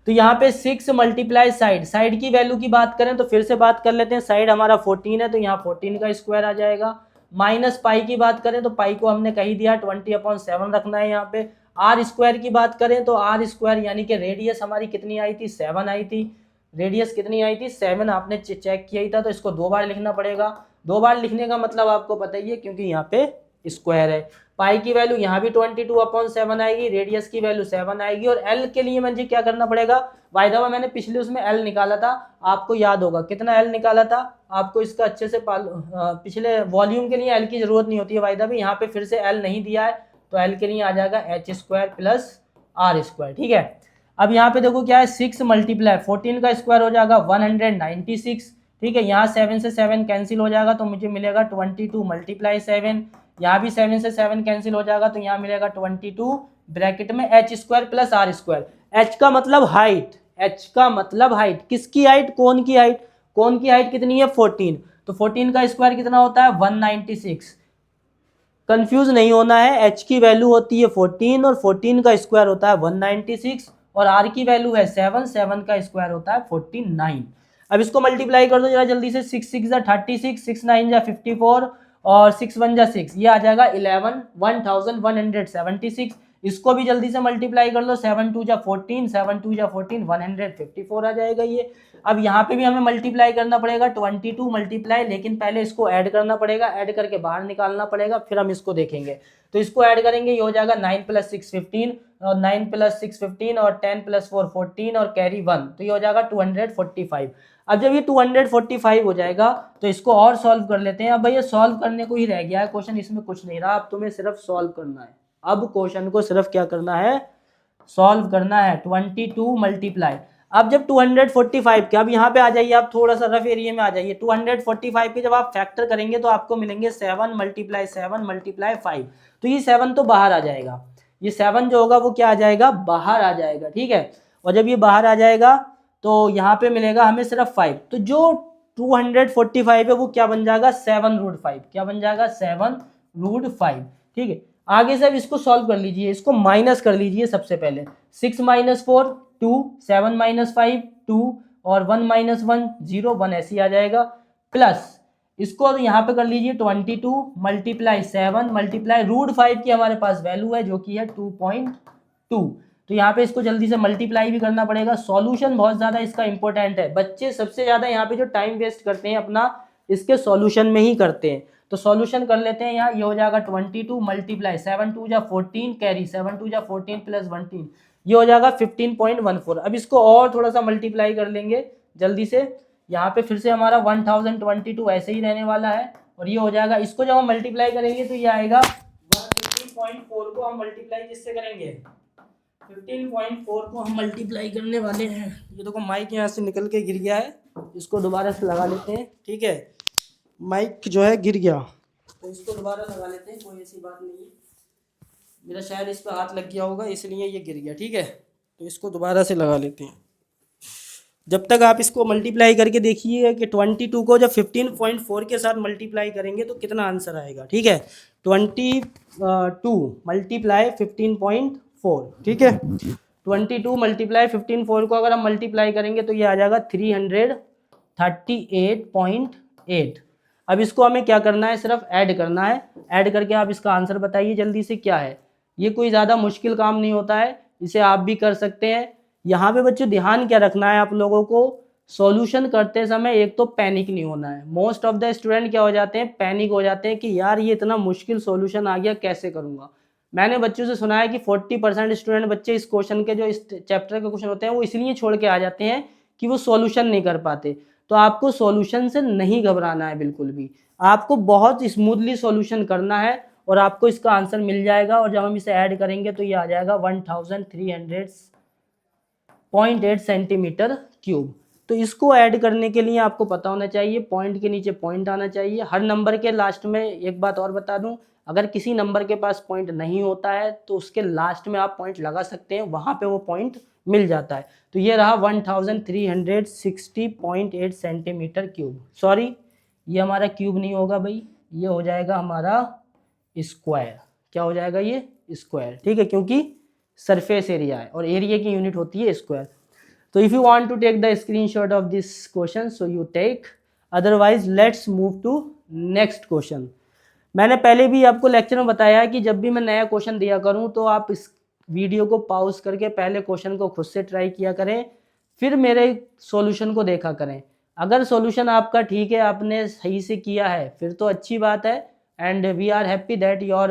तो यहाँ पे 6 मल्टीप्लाई साइड, साइड की वैल्यू की बात करें तो फिर से बात कर लेते हैं। साइड हमारा 14 है तो यहाँ 14 का स्क्वायर आ जाएगा। माइनस पाई की बात करें तो पाई को हमने कही दिया 20/7 रखना है यहाँ पे। आर स्क्वायर की बात करें तो आर स्क्वायर यानी कि रेडियस हमारी कितनी आई थी, 7 आई थी। रेडियस कितनी आई थी, 7 आपने चेक किया ही था, तो इसको 2 बार लिखना पड़ेगा। 2 बार लिखने का मतलब आपको पता ही है क्योंकि यहाँ पे स्क्वायर है। पाई की वैल्यू यहाँ भी 22/7 आएगी, रेडियस की वैल्यू 7 आएगी, और एल के लिए मुझे क्या करना पड़ेगा, बाय द वे मैंने पिछले उसमें एल निकाला था, आपको याद होगा कितना एल निकाला था, आपको इसका अच्छे से पिछले वॉल्यूम के लिए एल की जरूरत नहीं होती है बाय द वे, यहाँ पे फिर से एल नहीं दिया है तो एल के लिए आ जाएगा H square plus R square, ठीक है। अब यहाँ पे देखो क्या है, 6 मल्टीप्लाई 14 का स्क्वायर हो जाएगा 196, ठीक है। यहाँ 7 से 7 कैंसिल हो जाएगा तो मुझे मिलेगा 22 मल्टीप्लाई 7, यहाँ भी 7 से 7 कैंसिल हो जाएगा तो यहाँ मिलेगा 22 ब्रैकेट में H square plus R square. H का मतलब हाइट, एच का मतलब हाइट, किसकी हाइट, कोन की हाइट, कोन की हाइट कितनी है 14, तो 14 का स्क्वायर कितना होता है 196। कंफ्यूज नहीं होना है, एच की वैल्यू होती है 14 और 14 का स्क्वायर होता है 196 और आर की वैल्यू है 7, 7 का स्क्वायर होता है 49। अब इसको मल्टीप्लाई कर दो जरा जल्दी से, 6 6 जा 36, 6 9 जा 54 और 6 1 जा 6, ये आ जाएगा 1176। इसको भी जल्दी से मल्टीप्लाई कर लो, 7 2 जा 14, 7 2 जा 14, 154 आ जाएगा ये। अब यहाँ पे भी हमें मल्टीप्लाई करना पड़ेगा 22 मल्टीप्लाई, लेकिन पहले इसको ऐड करना पड़ेगा, ऐड करके बाहर निकालना पड़ेगा, फिर हम इसको देखेंगे। तो इसको ऐड करेंगे, ये हो जाएगा 9 + 6 15 और 9 + 6 15 और 10 + 4 14 और कैरी 1, तो ये हो जाएगा 245। अब जब ये 245 हो जाएगा तो इसको और सॉल्व कर लेते हैं। अब भैया सॉल्व करने को ही रह गया है क्वेश्चन, इसमें कुछ नहीं रहा, अब तुम्हें सिर्फ सॉल्व करना है। अब क्वेश्चन को सिर्फ क्या करना है, सॉल्व करना है। 22 मल्टीप्लाई, अब जब 245 के, अब यहाँ पे आ जाइए, आप थोड़ा सा रफ एरिया में आ जाइए। 245 के जब आप फैक्टर करेंगे तो आपको मिलेंगे 7 × 7 × 5, तो ये 7 तो बाहर आ जाएगा, ये 7 जो होगा वो क्या आ जाएगा, बाहर आ जाएगा, ठीक है। और जब ये बाहर आ जाएगा तो यहाँ पे मिलेगा हमें सिर्फ 5, तो जो 245 है वो क्या बन जाएगा 7√5, क्या बन जाएगा 7√5, ठीक है। आगे से अब इसको सॉल्व कर लीजिए, इसको माइनस कर लीजिए सबसे पहले। 6 - 4 2, 7 - 5 2 और 1 - 1 0, 1 ऐसे ही आ जाएगा, प्लस इसको तो यहाँ पे कर लीजिए 22 मल्टीप्लाई 7 मल्टीप्लाई √5 की हमारे पास वैल्यू है जो कि है 2.2, तो यहाँ पे इसको जल्दी से मल्टीप्लाई भी करना पड़ेगा। सॉल्यूशन बहुत ज़्यादा इसका इंपॉर्टेंट है, बच्चे सबसे ज़्यादा यहाँ पे जो टाइम वेस्ट करते हैं अपना इसके सॉल्यूशन में ही करते हैं। तो सॉल्यूशन कर लेते हैं यहाँ, ये हो जाएगा 22 मल्टीप्लाई 7 2 जा 14 कैरी 7 2 जा 14 प्लस 1, ये हो जाएगा 15.14। अब इसको और थोड़ा सा मल्टीप्लाई कर लेंगे जल्दी से, यहाँ पे फिर से हमारा 1022 ऐसे ही रहने वाला है और ये हो जाएगा, इसको जब हम मल्टीप्लाई करेंगे तो ये आएगा 150.4 को हम मल्टीप्लाई किससे करेंगे 15.4 को हम मल्टीप्लाई करने वाले हैं। ये देखो माइक यहाँ से निकल के गिर गया है, इसको दोबारा से लगा लेते हैं, ठीक है। माइक जो है गिर गया तो इसको दोबारा लगा लेते हैं, कोई ऐसी बात नहीं है, मेरा शायद इस पर हाथ लग गया होगा इसलिए ये गिर गया, ठीक है। तो इसको दोबारा से लगा लेते हैं। जब तक आप इसको मल्टीप्लाई करके देखिए कि 22 को जब 15.4 के साथ मल्टीप्लाई करेंगे तो कितना आंसर आएगा, ठीक है। 22 मल्टीप्लाई 15.4, ठीक है। 22 मल्टीप्लाई 15.4 को अगर हम मल्टीप्लाई करेंगे तो ये आ जाएगा 338.8। अब इसको हमें क्या करना है, सिर्फ ऐड करना है। ऐड करके आप इसका आंसर बताइए जल्दी से क्या है। ये कोई ज़्यादा मुश्किल काम नहीं होता है, इसे आप भी कर सकते हैं। यहाँ पे बच्चों ध्यान क्या रखना है आप लोगों को, सॉल्यूशन करते समय एक तो पैनिक नहीं होना है। मोस्ट ऑफ द स्टूडेंट क्या हो जाते हैं, पैनिक हो जाते हैं कि यार ये इतना मुश्किल सॉल्यूशन आ गया, कैसे करूँगा। मैंने बच्चों से सुना है कि 40% स्टूडेंट बच्चे इस क्वेश्चन के जो इस चैप्टर के क्वेश्चन होते हैं वो इसलिए छोड़ के आ जाते हैं कि वो सॉल्यूशन नहीं कर पाते। तो आपको सॉल्यूशन से नहीं घबराना है बिल्कुल भी, आपको बहुत स्मूथली सॉल्यूशन करना है और आपको इसका आंसर मिल जाएगा। और जब हम इसे ऐड करेंगे तो ये आ जाएगा 1300.8 सेंटीमीटर क्यूब। तो इसको ऐड करने के लिए आपको पता होना चाहिए, पॉइंट के नीचे पॉइंट आना चाहिए। हर नंबर के लास्ट में एक बात और बता दूं, अगर किसी नंबर के पास पॉइंट नहीं होता है तो उसके लास्ट में आप पॉइंट लगा सकते हैं, वहाँ पे वो पॉइंट मिल जाता है। तो ये रहा 1360.8 सेंटीमीटर क्यूब। सॉरी, ये हमारा क्यूब नहीं होगा भाई, ये हो जाएगा हमारा स्क्वायर। क्या हो जाएगा, ये स्क्वायर, ठीक है, क्योंकि सरफेस एरिया है और एरिया की यूनिट होती है स्क्वायर। तो if you want to take the screenshot of this question so you take, otherwise let's move to next question. मैंने पहले भी आपको लेक्चर में बताया है कि जब भी मैं नया क्वेश्चन दिया करूं तो आप इस वीडियो को पॉज करके पहले क्वेश्चन को खुद से ट्राई किया करें, फिर मेरे सॉल्यूशन को देखा करें। अगर सॉल्यूशन आपका ठीक है, आपने सही से किया है, फिर तो अच्छी बात है and we are happy that your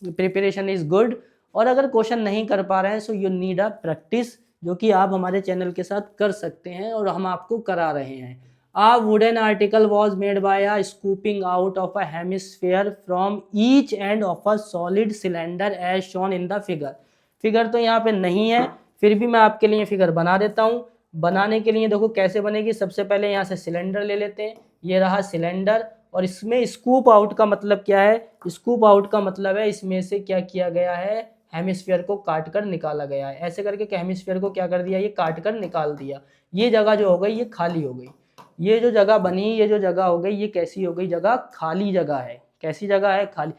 preparation is good. और अगर क्वेश्चन नहीं कर पा रहे हैं so you need a practice, जो कि आप हमारे चैनल के साथ कर सकते हैं और हम आपको करा रहे हैं। A wooden article was made by a scooping out of a hemisphere from each end of a solid cylinder as shown in the figure। Figure तो यहाँ पे नहीं है, फिर भी मैं आपके लिए फिगर बना देता हूँ। बनाने के लिए देखो कैसे बनेगी, सबसे पहले यहाँ से सिलेंडर ले लेते हैं, ये रहा सिलेंडर। और इसमें स्कूप आउट का मतलब क्या है, स्कूप आउट का मतलब है इसमें से क्या किया गया है, हेमिस्फीयर को काट कर निकाला गया है। ऐसे करके हेमिस्फीयर को क्या कर दिया, ये काट कर निकाल दिया। ये जगह जो हो गई ये खाली हो गई, ये जो जगह बनी, ये जो जगह हो गई ये कैसी हो गई, जगह खाली जगह है। कैसी जगह है, खाली।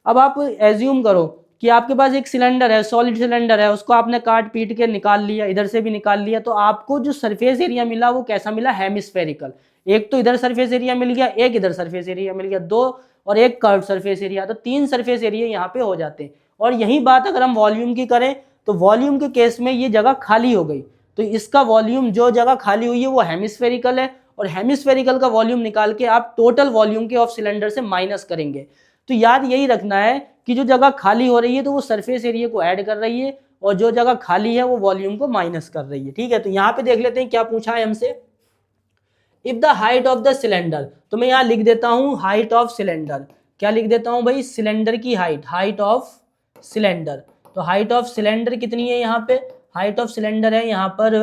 अब आप एज्यूम करो कि आपके पास एक सिलेंडर है, सॉलिड सिलेंडर है, उसको आपने काट पीट के निकाल लिया, इधर से भी निकाल लिया, तो आपको जो सरफेस एरिया मिला वो कैसा मिला, हेमिस्फेरिकल। एक तो इधर सरफेस एरिया मिल गया, एक इधर सरफेस एरिया मिल गया, दो, और एक कर्व सरफेस एरिया, तो 3 सरफेस एरिया यहाँ पे हो जाते हैं। और यही बात अगर हम वॉल्यूम की करें तो वॉल्यूम के केस में ये जगह खाली हो गई, तो इसका वॉल्यूम, जो जगह खाली हुई है वो हेमिस्फेरिकल है, और हेमिस्फेरिकल का वॉल्यूम निकाल के आप टोटल वॉल्यूम के ऑफ सिलेंडर से माइनस करेंगे। तो याद यही रखना है कि जो जगह खाली हो रही है तो वो सरफेस एरिया को ऐड कर रही है, और जो जगह खाली है वो वॉल्यूम को माइनस कर रही है। ठीक है, तो यहाँ पे देख लेते हैं क्या पूछा है हमसे। If the height of the cylinder, तो मैं यहाँ लिख देता हूँ हाइट ऑफ सिलेंडर। क्या लिख देता हूँ भाई, सिलेंडर की हाइट, हाइट ऑफ सिलेंडर। तो हाइट ऑफ सिलेंडर कितनी है यहाँ पे, हाइट ऑफ सिलेंडर है यहाँ पर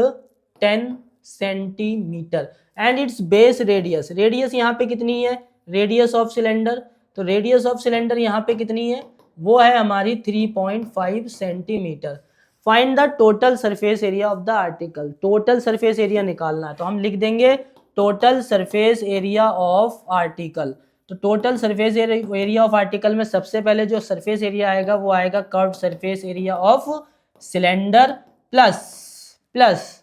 10 centimetre. And its base radius, radius यहाँ पे कितनी है, रेडियस ऑफ सिलेंडर, तो रेडियस ऑफ सिलेंडर यहाँ पे कितनी है, वो है हमारी 3.5 centimetre. Find the total surface area of the article, total surface area निकालना है, तो हम लिख देंगे total surface area of article. तो total surface area of article में सबसे पहले जो सरफेस एरिया आएगा वो आएगा curved surface area of cylinder plus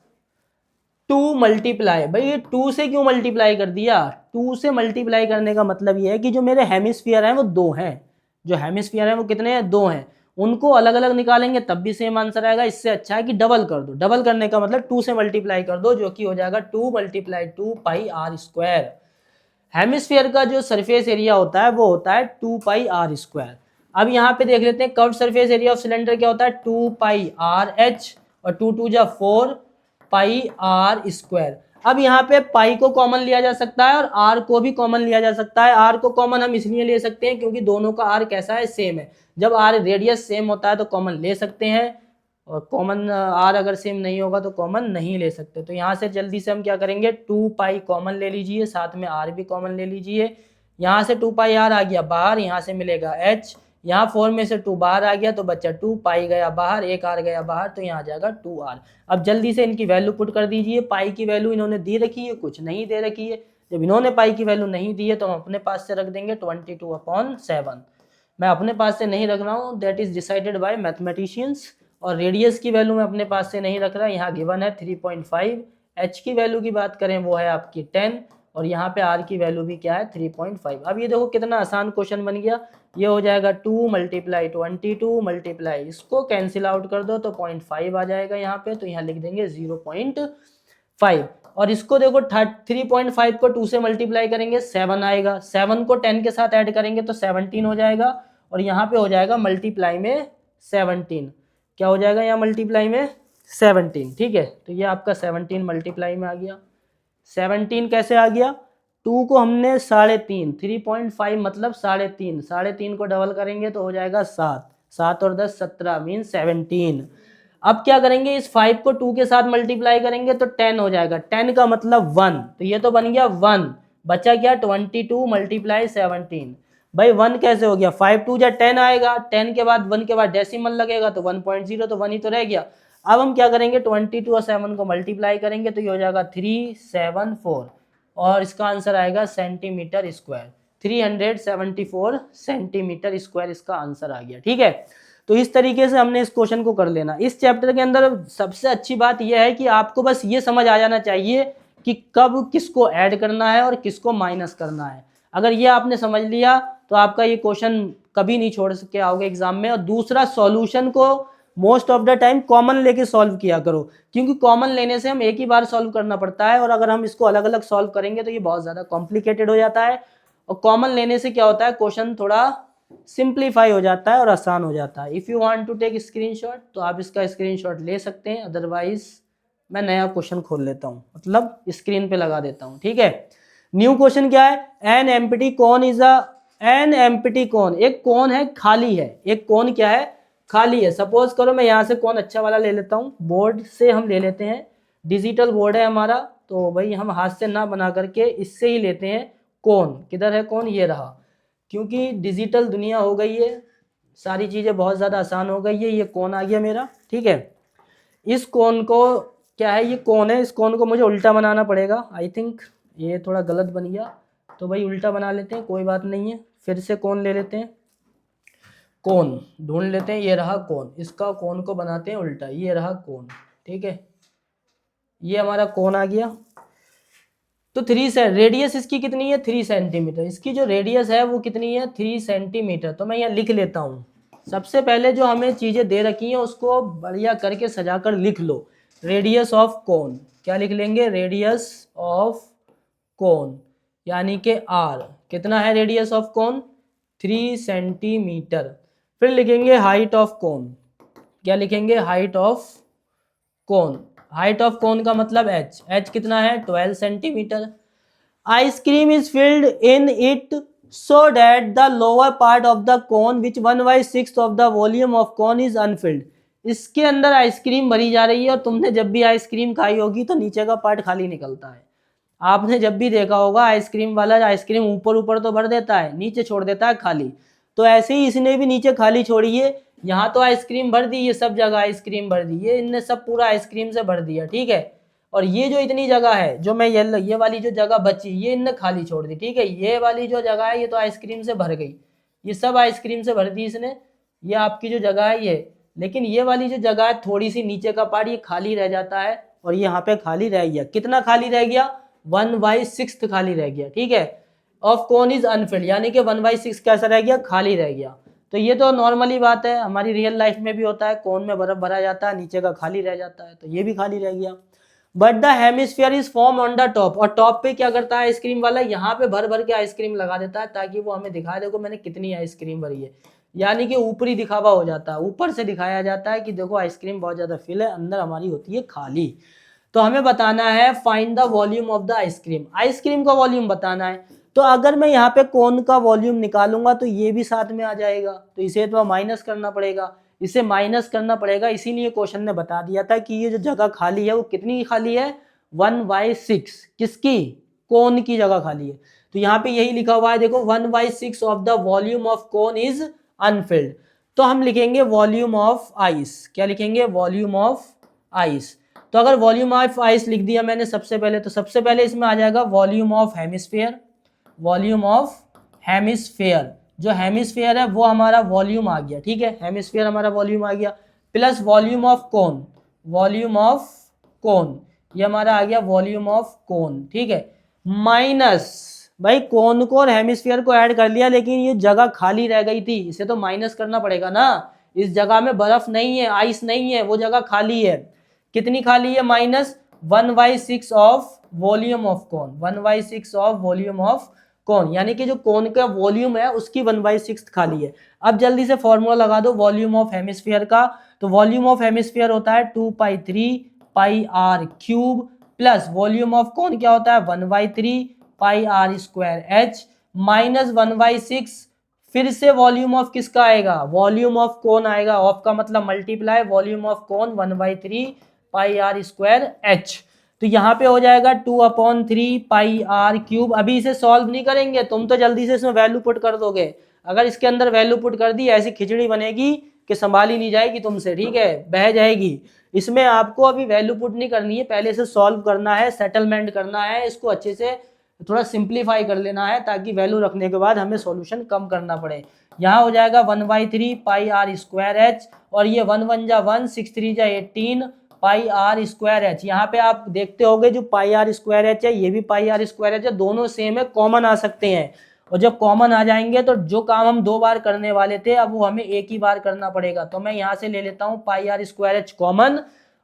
2 multiply, भाई ये 2 से क्यों मल्टीप्लाई कर दिया, 2 से मल्टीप्लाई करने का मतलब ये है कि जो मेरे हेमिस्फीयर हैं वो 2 हैं, जो हेमिस्फीयर हैं वो कितने हैं, 2 हैं, उनको अलग अलग निकालेंगे तब भी सेम आंसर आएगा। इससे अच्छा है कि डबल कर दो, डबल करने का मतलब 2 से मल्टीप्लाई कर दो, जो कि हो जाएगा 2 × 2 पाई आर स्क्वायर। हेमिस्फीयर का जो सरफेस एरिया होता है वो होता है 2 पाई आर स्क्वायर। अब यहाँ पे देख लेते हैं curved surface area of cylinder क्या होता है, 2 पाई आर एच, और 2 2 जा 4 पाई आर स्क्वायर। अब यहाँ पे पाई को कॉमन लिया जा सकता है और आर को भी कॉमन लिया जा सकता है। आर को कॉमन हम इसलिए ले सकते हैं क्योंकि दोनों का आर कैसा है, सेम है। जब आर रेडियस सेम होता है तो कॉमन ले सकते हैं, और कॉमन आर अगर सेम नहीं होगा तो कॉमन नहीं ले सकते। तो यहाँ से जल्दी से हम क्या करेंगे, 2 पाई कॉमन ले लीजिए, साथ में आर भी कॉमन ले लीजिए। यहाँ से 2 पाई आर आ गया बाहर, यहाँ से मिलेगा एच, यहाँ 4 में से 2 बाहर आ गया तो बच्चा 2 पाई गया बाहर, एक आर गया बाहर, तो यहाँ आ जाएगा 2 आर। अब जल्दी से इनकी वैल्यू पुट कर दीजिए। पाई की वैल्यू इन्होंने दी रखी है, कुछ नहीं दे रखी है। जब इन्होंने पाई की वैल्यू नहीं दी है तो हम अपने पास से रख देंगे 22/7। मैं अपने पास से नहीं रख रहा हूँ, that is decided by mathematicians. और रेडियस की वैल्यू मैं अपने पास से नहीं रख रहा, यहाँ गिवन है 3.5। एच की वैल्यू की बात करें वो है आपकी 10, और यहाँ पे आर की वैल्यू भी क्या है 3.5। अब ये देखो कितना आसान क्वेश्चन बन गया। ये हो जाएगा 2 × 22 मल्टीप्लाई, इसको कैंसिल आउट कर दो तो 0.5 आ जाएगा यहाँ पे, तो यहाँ लिख देंगे 0.5। और इसको देखो 3.5 को 2 से मल्टीप्लाई करेंगे 7 आएगा, 7 को 10 के साथ ऐड करेंगे तो 17 हो जाएगा, और यहाँ पे हो जाएगा मल्टीप्लाई में 17। क्या हो जाएगा यहाँ मल्टीप्लाई में 17, ठीक है। तो ये आपका 17 मल्टीप्लाई में आ गया। 17 कैसे आ गया, 2 को हमने 3.5, 3.5 मतलब 3.5, 3.5 को डबल करेंगे तो हो जाएगा 7, 7 और 10 17 मीन 17। अब क्या करेंगे, इस 5 को 2 के साथ मल्टीप्लाई करेंगे तो 10 हो जाएगा, 10 का मतलब 1, तो ये तो बन गया 1, बचा क्या 22 × 17। भाई 1 कैसे हो गया, 5 2 जा 10 आएगा, 10 के बाद 1 के बाद डेसिमल लगेगा तो 1.0, तो 1 ही तो रह गया। अब हम क्या करेंगे, 22 और 7 को मल्टीप्लाई करेंगे तो ये हो जाएगा 374, और इसका आंसर आएगा सेंटीमीटर स्क्वायर, 374 सेंटीमीटर स्क्वायर इसका आंसर आ गया। ठीक है, तो इस तरीके से हमने इस क्वेश्चन को कर लेना। इस चैप्टर के अंदर सबसे अच्छी बात यह है कि आपको बस ये समझ आ जाना चाहिए कि कब किसको ऐड करना है और किसको माइनस करना है। अगर ये आपने समझ लिया तो आपका ये क्वेश्चन कभी नहीं छोड़ के आओगे एग्जाम में। और दूसरा, सॉल्यूशन को most of the time common लेके सॉल्व किया करो, क्योंकि कॉमन लेने से हम एक ही बार सॉल्व करना पड़ता है, और अगर हम इसको अलग अलग सॉल्व करेंगे तो ये बहुत ज़्यादा कॉम्प्लिकेटेड हो जाता है। और कॉमन लेने से क्या होता है, क्वेश्चन थोड़ा सिंप्लीफाई हो जाता है और आसान हो जाता है। If you want to take screenshot तो आप इसका स्क्रीनशॉट ले सकते हैं, अदरवाइज मैं नया क्वेश्चन खोल लेता हूँ, मतलब स्क्रीन पे लगा देता हूँ। ठीक है, न्यू क्वेश्चन क्या है, an empty cone is an empty cone, एक कॉन है खाली है, एक कॉन क्या है खाली है। सपोज करो मैं यहाँ से कॉन अच्छा वाला ले लेता हूँ, बोर्ड से हम ले लेते हैं, डिजिटल बोर्ड है हमारा, तो भाई हम हाथ से ना बना करके इससे ही लेते हैं कॉन। किधर है कॉन, ये रहा, क्योंकि डिजिटल दुनिया हो गई है, सारी चीज़ें बहुत ज़्यादा आसान हो गई है। ये कोन आ गया मेरा, ठीक है। इस कोन को क्या है, ये कोन है, इस कोन को मुझे उल्टा बनाना पड़ेगा। आई थिंक ये थोड़ा गलत बन गया, तो भाई उल्टा बना लेते हैं, कोई बात नहीं है। फिर से कोन ले लेते हैं, कोन ढूंढ लेते हैं, ये रहा कोन, इसका कोन को बनाते हैं उल्टा, ये रहा कोन, ठीक है। ये हमारा कोन आ गया। तो रेडियस इसकी कितनी है, 3 सेंटीमीटर। इसकी जो रेडियस है वो कितनी है, 3 सेंटीमीटर। तो मैं यहाँ लिख लेता हूँ। सबसे पहले जो हमें चीज़ें दे रखी हैं उसको बढ़िया करके सजाकर लिख लो। रेडियस ऑफ कोन, क्या लिख लेंगे, रेडियस ऑफ कोन, यानी कि आर। कितना है रेडियस ऑफ कोन, 3 सेंटीमीटर। फिर लिखेंगे हाइट ऑफ कोन, क्या लिखेंगे, height of cone. Height of cone का मतलब एच, एच कितना है, 12 centimetre. Ice cream is filled in it so that the lower part of the cone which 1/6 of the volume of cone is Anfield. इसके अंदर ice cream भरी जा रही है, और तुमने जब भी आइसक्रीम खाई होगी तो नीचे का पार्ट खाली निकलता है। आपने जब भी देखा होगा आइसक्रीम वाला आइसक्रीम ऊपर ऊपर तो भर देता है, नीचे छोड़ देता है खाली। तो ऐसे ही इसने भी नीचे खाली छोड़ी है। यहाँ तो आइसक्रीम भर दी, ये सब जगह आइसक्रीम भर दी, ये इनने सब पूरा आइसक्रीम से भर दिया, ठीक है। और ये जो इतनी जगह है, जो मैं ये वाली जो जगह बची, ये इनने खाली छोड़ दी, ठीक है। ये वाली जो जगह है ये तो आइसक्रीम से भर गई, ये सब आइसक्रीम से भर दी इसने, ये आपकी जो जगह है ये। लेकिन ये वाली जो जगह है थोड़ी सी नीचे का पार्ट ये खाली रह जाता है, और ये यहाँ पे खाली रह गया। कितना खाली रह गया, 1/6 खाली रह गया, ठीक है। ऑफ कोन इज अनफिल्ड, यानी कि 1/6 कैसा रह गया, खाली रह गया। तो ये तो नॉर्मली बात है, हमारी रियल लाइफ में भी होता है, कोन में बर्फ भरा जाता है, नीचे का खाली रह जाता है, तो ये भी खाली रह गया। But the hemisphere is form on the top, और टॉप पे क्या करता है आइसक्रीम वाला, यहाँ पे भर भर के आइसक्रीम लगा देता है, ताकि वो हमें दिखाए, देखो मैंने कितनी आइसक्रीम भरी है। यानी कि ऊपरी दिखावा हो जाता है, ऊपर से दिखाया जाता है कि देखो आइसक्रीम बहुत ज्यादा फिल है, अंदर हमारी होती है खाली। तो हमें बताना है find the volume of the ice cream, ice cream का वॉल्यूम बताना है। तो अगर मैं यहाँ पे कोन का वॉल्यूम निकालूंगा तो ये भी साथ में आ जाएगा, तो इसे तो माइनस करना पड़ेगा, इसे माइनस करना पड़ेगा। इसीलिए क्वेश्चन ने बता दिया था कि ये जो जगह खाली है वो कितनी खाली है, 1/6, किसकी, कोन की जगह खाली है। तो यहाँ पे यही लिखा हुआ है, देखो 1/6 of the volume of cone is Anfield. तो हम लिखेंगे वॉल्यूम ऑफ आइस, क्या लिखेंगे, वॉल्यूम ऑफ आइस। तो अगर वॉल्यूम ऑफ आइस लिख दिया मैंने सबसे पहले, तो सबसे पहले इसमें आ जाएगा volume of hemisphere, volume of hemisphere. जो हेमिस्फीयर है वो हमारा वॉल्यूम आ गया, ठीक है, हेमिस्फीयर हमारा वॉल्यूम आ गया, plus volume of cone, volume of cone, ये हमारा आ गया वॉल्यूम ऑफ कोन, ठीक है, माइनस, भाई कोन को और हेमिस्फीयर को ऐड कर लिया, लेकिन ये जगह खाली रह गई थी, इसे तो माइनस करना पड़ेगा ना। इस जगह में बर्फ नहीं है, आइस नहीं है, वो जगह खाली है। कितनी खाली है, minus 1/6 of volume of cone, 1/6 of volume of cone, यानी कि जो कोन का वॉल्यूम है उसकी 1/6 खाली है। अब जल्दी से फॉर्मूला लगा दो वॉल्यूम ऑफ हेमिस्फीयर का। तो वॉल्यूम ऑफ हेमिस्फीयर होता है 2π3 πr cube, plus volume of cone क्या होता है 1/3 πr स्क्वायर h, माइनस 1/6, फिर से वॉल्यूम ऑफ किसका आएगा, वॉल्यूम ऑफ कोन आएगा, ऑफ का मतलब multiply, volume of cone 1/3 πr square h। तो यहाँ पे हो जाएगा 2/3 πr क्यूब। अभी इसे सॉल्व नहीं करेंगे, तुम तो जल्दी से इसमें वैल्यू पुट कर दोगे। अगर इसके अंदर वैल्यू पुट कर दी, ऐसी खिचड़ी बनेगी कि संभाली नहीं जाएगी तुमसे, ठीक है, बह जाएगी। इसमें आपको अभी वैल्यू पुट नहीं करनी है, पहले से सॉल्व करना है, सेटलमेंट करना है, इसको अच्छे से थोड़ा सिंप्लीफाई कर लेना है, ताकि वैल्यू रखने के बाद हमें सॉल्यूशन कम करना पड़े। यहाँ हो जाएगा 1/3 πr स्क्वायर h, और ये 1 1 जा 1, 6 3 जा 18 πr स्क्वायर h। यहाँ पे आप देखते होगे जो πr स्क्वायर h है ये भी πr स्क्वायर h है, दोनों सेम है, कॉमन आ सकते हैं। और जब कॉमन आ जाएंगे तो जो काम हम 2 बार करने वाले थे अब वो हमें एक ही बार करना पड़ेगा। तो मैं यहाँ से ले लेता हूँ πr स्क्वायर h कॉमन,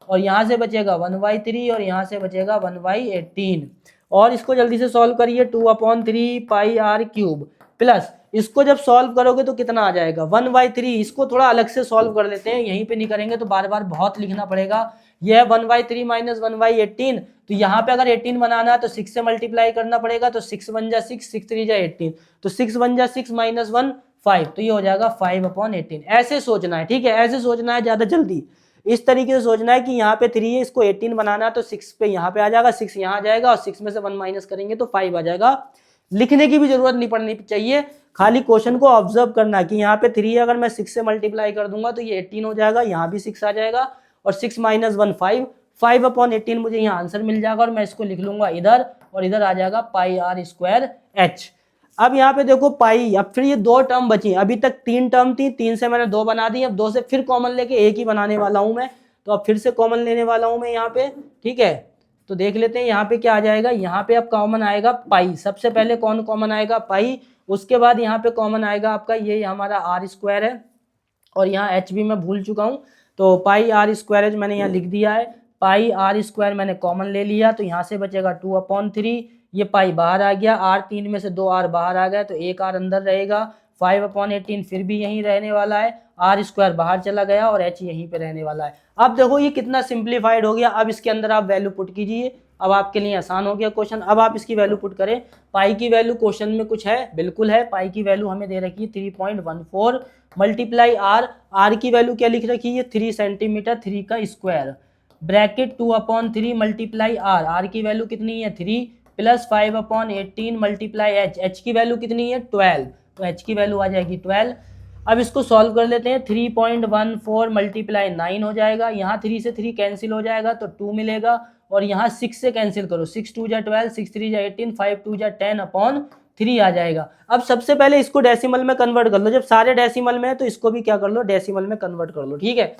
और यहाँ से बचेगा 1/3 और यहाँ से बचेगा 1/18। और इसको जल्दी से सॉल्व करिए, 2/3 πr क्यूब, प्लस इसको जब सॉल्व करोगे तो कितना आ जाएगा 1/3। इसको थोड़ा अलग से सॉल्व कर लेते हैं, यहीं पे नहीं करेंगे तो बार बार बहुत लिखना पड़ेगा। यह है 1/3 माइनस 1/18, तो यहाँ पे अगर 18 बनाना है तो 6 से मल्टीप्लाई करना पड़ेगा, तो 6 1 जा 6, 6 3 जा 18, तो 6 1 जा 6 माइनस 1 5, तो ये हो जाएगा 5/18। ऐसे सोचना है, ठीक है, ऐसे सोचना है, ज्यादा जल्दी इस तरीके से सोचना है कि यहाँ पे 3 है, इसको 18 बनाना है तो 6 पे यहाँ पे आ जाएगा, 6 यहाँ आ जाएगा, और 6 में से 1 माइनस करेंगे तो 5 आ जाएगा। लिखने की भी जरूरत नहीं पड़नी चाहिए, खाली क्वेश्चन को ऑब्जर्व करना कि यहाँ पे 3 अगर मैं 6 से मल्टीप्लाई कर दूंगा तो ये 18 हो जाएगा, यहाँ भी 6 आ जाएगा और 6 माइनस 1 5, 5/18 मुझे यहाँ आंसर मिल जाएगा और मैं इसको लिख लूंगा इधर और इधर आ जाएगा पाई आर स्क्वायर एच। अब यहाँ पे देखो पाई, अब फिर ये 2 टर्म बची, अभी तक 3 टर्म थी, 3 से मैंने 2 बना दी, अब 2 से फिर कॉमन लेके 1 ही बनाने वाला हूं मैं, तो अब फिर से कॉमन लेने वाला हूं मैं यहाँ पे, ठीक है। तो देख लेते हैं यहाँ पे क्या आ जाएगा, यहाँ पे अब कॉमन आएगा पाई, सबसे पहले कौन कॉमन आएगा पाई, उसके बाद यहाँ पे कॉमन आएगा आपका ये हमारा आर स्क्वायर है और यहाँ एच भी मैं भूल चुका हूँ, तो पाई आर स्क्वायर एच मैंने यहाँ लिख दिया है, पाई आर स्क्वायर मैंने कॉमन ले लिया तो यहाँ से बचेगा 2/3, ये पाई बाहर आ गया, आर 3 में से 2 आर बाहर आ गया तो 1 आर अंदर रहेगा, 5/18 फिर भी यहीं रहने वाला है, आर स्क्वायर बाहर चला गया और एच यहीं पे रहने वाला है। अब देखो ये कितना सिंप्लीफाइड हो गया, अब इसके अंदर आप वैल्यू पुट कीजिए, अब आपके लिए आसान हो गया क्वेश्चन। अब आप इसकी वैल्यू पुट करें, पाई की वैल्यू क्वेश्चन में कुछ है, बिल्कुल है, पाई की वैल्यू हमें दे रखी है 3.14 मल्टीप्लाई आर, आर की वैल्यू क्या लिख रखी है 3 सेंटीमीटर, 3 का square, bracket 2/3 multiply R, R की वैल्यू कितनी है 3 प्लस 5/18 मल्टीप्लाई एच, एच की वैल्यू कितनी है 12, तो एच की वैल्यू आ जाएगी 12। अब इसको सॉल्व कर लेते हैं, 3.14 मल्टीप्लाई 9 हो जाएगा, यहाँ 3 से 3 कैंसिल हो जाएगा तो 2 मिलेगा और यहाँ 6 से कैंसिल करो, 6 2 जा 12, 6 3 जा 18, 5 2 जा 10/3 आ जाएगा। अब सबसे पहले इसको डेसिमल में कन्वर्ट कर लो, जब सारे डेसिमल में है तो इसको भी क्या कर लो डेसिमल में कन्वर्ट कर लो, ठीक है।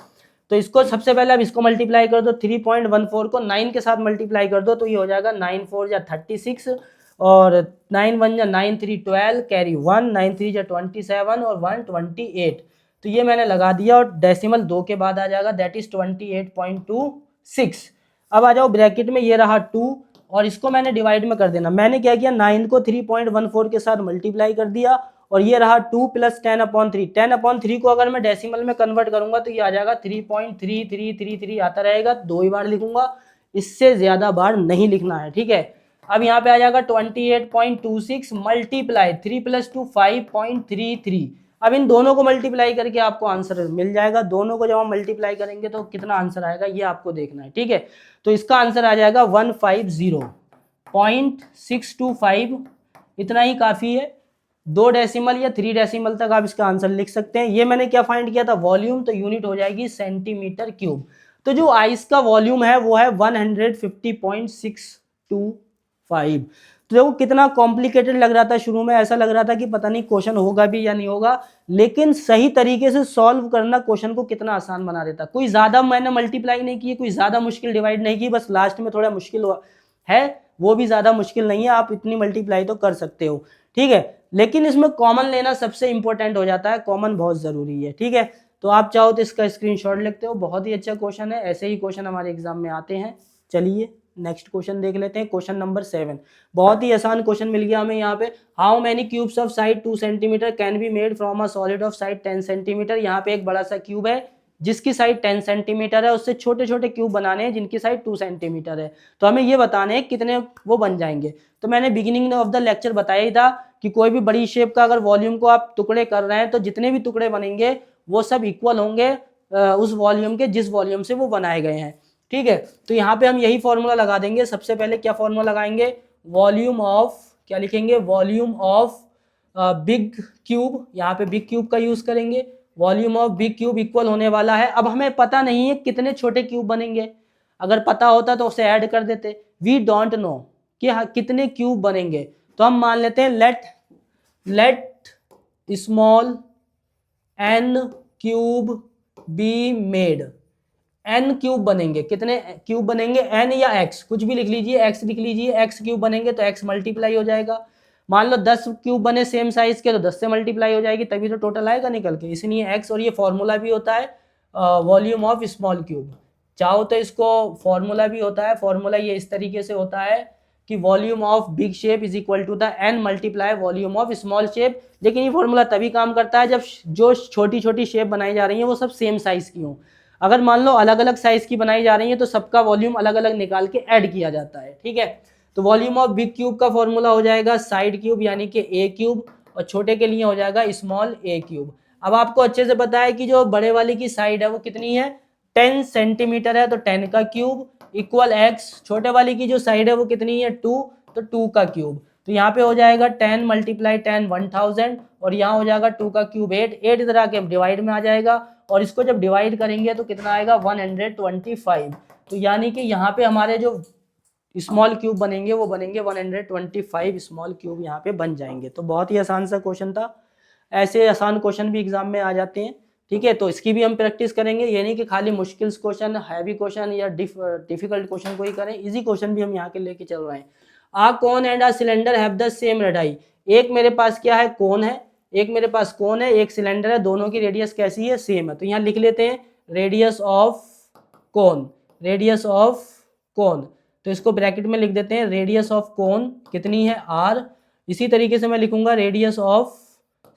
तो इसको सबसे पहले अब इसको मल्टीप्लाई कर दो, 3.14 को 9 के साथ मल्टीप्लाई कर दो तो ये हो जाएगा 9 4 जा 36 और 9 1 जा 9 3 12 कैरी 1, 9 3 जा 27 और 1 28, तो ये मैंने लगा दिया और डेसिमल 2 के बाद आ जाएगा, दैट इज 28.26। अब आ जाओ ब्रैकेट में, ये रहा 2 और इसको मैंने डिवाइड में कर देना, मैंने क्या किया 9 को 3.14 के साथ मल्टीप्लाई कर दिया और ये रहा 2 प्लस 10/3, 10/3 को अगर मैं डेसिमल में कन्वर्ट करूंगा तो ये आ जाएगा 3.3333 आता रहेगा, 2 ही बार लिखूंगा, इससे ज्यादा बार नहीं लिखना है, ठीक है। अब यहाँ पे आ जाएगा 28.26 मल्टीप्लाई 3 + 2 5.33, अब इन दोनों को मल्टीप्लाई करके आपको आंसर मिल जाएगा, दोनों को जब हम मल्टीप्लाई करेंगे तो कितना आंसर आएगा ये आपको देखना है, ठीक है। तो इसका आंसर आ जाएगा 150.625, इतना ही काफी है, 2 डेसिमल या 3 डेसिमल तक आप इसका आंसर लिख सकते हैं। ये मैंने क्या फाइंड किया था वॉल्यूम, तो यूनिट हो जाएगी सेंटीमीटर क्यूब, तो जो आइस का वॉल्यूम है वो है 150.625। तो देखो कितना कॉम्प्लिकेटेड लग रहा था, शुरू में ऐसा लग रहा था कि पता नहीं क्वेश्चन होगा भी या नहीं होगा, लेकिन सही तरीके से सॉल्व करना क्वेश्चन को कितना आसान बना देता। कोई ज्यादा मैंने मल्टीप्लाई नहीं की, कोई ज्यादा मुश्किल डिवाइड नहीं की, बस लास्ट में थोड़ा मुश्किल है, वो भी ज्यादा मुश्किल नहीं है, आप इतनी मल्टीप्लाई तो कर सकते हो, ठीक है। लेकिन इसमें कॉमन लेना सबसे इंपॉर्टेंट हो जाता है, कॉमन बहुत जरूरी है, ठीक है। तो आप चाहो तो इसका स्क्रीनशॉट लेते हो, बहुत ही अच्छा क्वेश्चन है, ऐसे ही क्वेश्चन हमारे एग्जाम में आते हैं। चलिए नेक्स्ट क्वेश्चन देख लेते हैं, क्वेश्चन नंबर 7, बहुत ही आसान क्वेश्चन मिल गया हमें यहाँ पे। How many cubes of side 2 centimetre can be made from a solid of side 10 centimetre. यहाँ पे एक बड़ा सा क्यूब है जिसकी साइड 10 सेंटीमीटर है, उससे छोटे छोटे क्यूब बनाने हैं जिनकी साइड 2 सेंटीमीटर है, तो हमें ये बताने हैं कितने वो बन जाएंगे। तो मैंने बिगिनिंग ऑफ द लेक्चर बताया ही था कि कोई भी बड़ी शेप का अगर वॉल्यूम को आप टुकड़े कर रहे हैं तो जितने भी टुकड़े बनेंगे वो सब इक्वल होंगे उस वॉल्यूम के जिस वॉल्यूम से वो बनाए गए हैं, ठीक है। तो यहाँ पे हम यही फॉर्मूला लगा देंगे, सबसे पहले क्या फॉर्मूला लगाएंगे, वॉल्यूम ऑफ, क्या लिखेंगे, वॉल्यूम ऑफ बिग क्यूब, यहाँ पे बिग क्यूब का यूज करेंगे, volume of big cube equal होने वाला है। अब हमें पता नहीं है कितने छोटे क्यूब बनेंगे, अगर पता होता तो उसे ऐड कर देते, वी डोंट नो कि कितने क्यूब बनेंगे, तो हम मान लेते हैं let small n cube be made, n cube बनेंगे, कितने क्यूब बनेंगे, n या x कुछ भी लिख लीजिए, x लिख लीजिए, x क्यूब बनेंगे तो x मल्टीप्लाई हो जाएगा, मान लो 10 क्यूब बने सेम साइज के तो 10 से मल्टीप्लाई हो जाएगी, तभी तो टोटल आएगा निकल के, इसलिए x, और ये फॉर्मूला भी होता है वॉल्यूम ऑफ स्मॉल क्यूब। चाहो तो इसको फॉर्मूला भी होता है, फॉर्मूला ये इस तरीके से होता है कि volume of big shape is equal to the n multiply volume of small shape, लेकिन ये फॉर्मूला तभी काम करता है जब जो छोटी छोटी शेप बनाई जा रही है वो सब सेम साइज की हो। अगर मान लो अलग अलग साइज की बनाई जा रही है तो सबका वॉल्यूम अलग अलग निकाल के ऐड किया जाता है, ठीक है। तो वॉल्यूम ऑफ बिग क्यूब का फॉर्मूला हो जाएगा साइड क्यूब यानी कि a क्यूब, और छोटे के लिए हो जाएगा स्मॉल a क्यूब। अब आपको अच्छे से पता है कि जो बड़े वाले की साइड है वो कितनी है 10 सेंटीमीटर है, तो 10 का क्यूब इक्वल x, छोटे वाले की जो साइड है वो कितनी है 2, तो 2 का क्यूब। तो यहाँ पे हो जाएगा 10 × 10 1000 और यहाँ हो जाएगा 2 का क्यूब 8 इधर आके डिवाइड में आ जाएगा और इसको जब डिवाइड करेंगे तो कितना आएगा 125। तो यानी कि यहाँ पे हमारे जो स्मॉल क्यूब बनेंगे वो बनेंगे 125 स्मॉल क्यूब यहाँ पे बन जाएंगे। तो बहुत ही आसान सा क्वेश्चन था, ऐसे आसान क्वेश्चन भी एग्जाम में आ जाते हैं। ठीक है, तो इसकी भी हम प्रैक्टिस करेंगे, ये नहीं कि खाली मुश्किल क्वेश्चन, हैवी क्वेश्चन या डिफिकल्ट क्वेश्चन को ही करें, इजी क्वेश्चन भी हम यहाँ के लेके चल रहे हैं। A cone and a cylinder have the same radius. एक मेरे पास क्या है, कोन है, एक मेरे पास कोन है, एक सिलेंडर है, दोनों की रेडियस कैसी है, सेम है। तो यहाँ लिख लेते हैं radius of cone, radius of cone, तो इसको ब्रैकेट में लिख देते हैं रेडियस ऑफ कोन कितनी है r। इसी तरीके से मैं लिखूंगा रेडियस ऑफ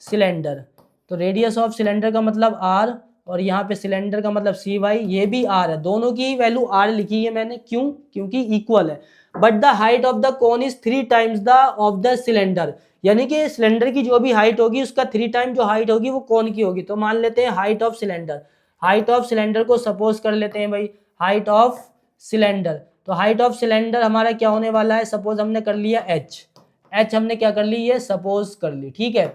सिलेंडर, तो रेडियस ऑफ सिलेंडर का मतलब r और यहाँ पे सिलेंडर का मतलब सी वाई, ये भी r है, दोनों की वैल्यू r लिखी है मैंने, क्यों, क्योंकि इक्वल है। But the height of the cone is 3 times the of the cylinder, यानी कि सिलेंडर की जो भी हाइट होगी उसका 3 टाइम जो हाइट होगी वो कोन की होगी। तो मान लेते हैं height of cylinder, height of cylinder को सपोज कर लेते हैं भाई हाइट ऑफ सिलेंडर। तो हाइट ऑफ सिलेंडर हमारा क्या होने वाला है, सपोज हमने कर लिया h हमने क्या कर ली, ये सपोज कर ली, ठीक है।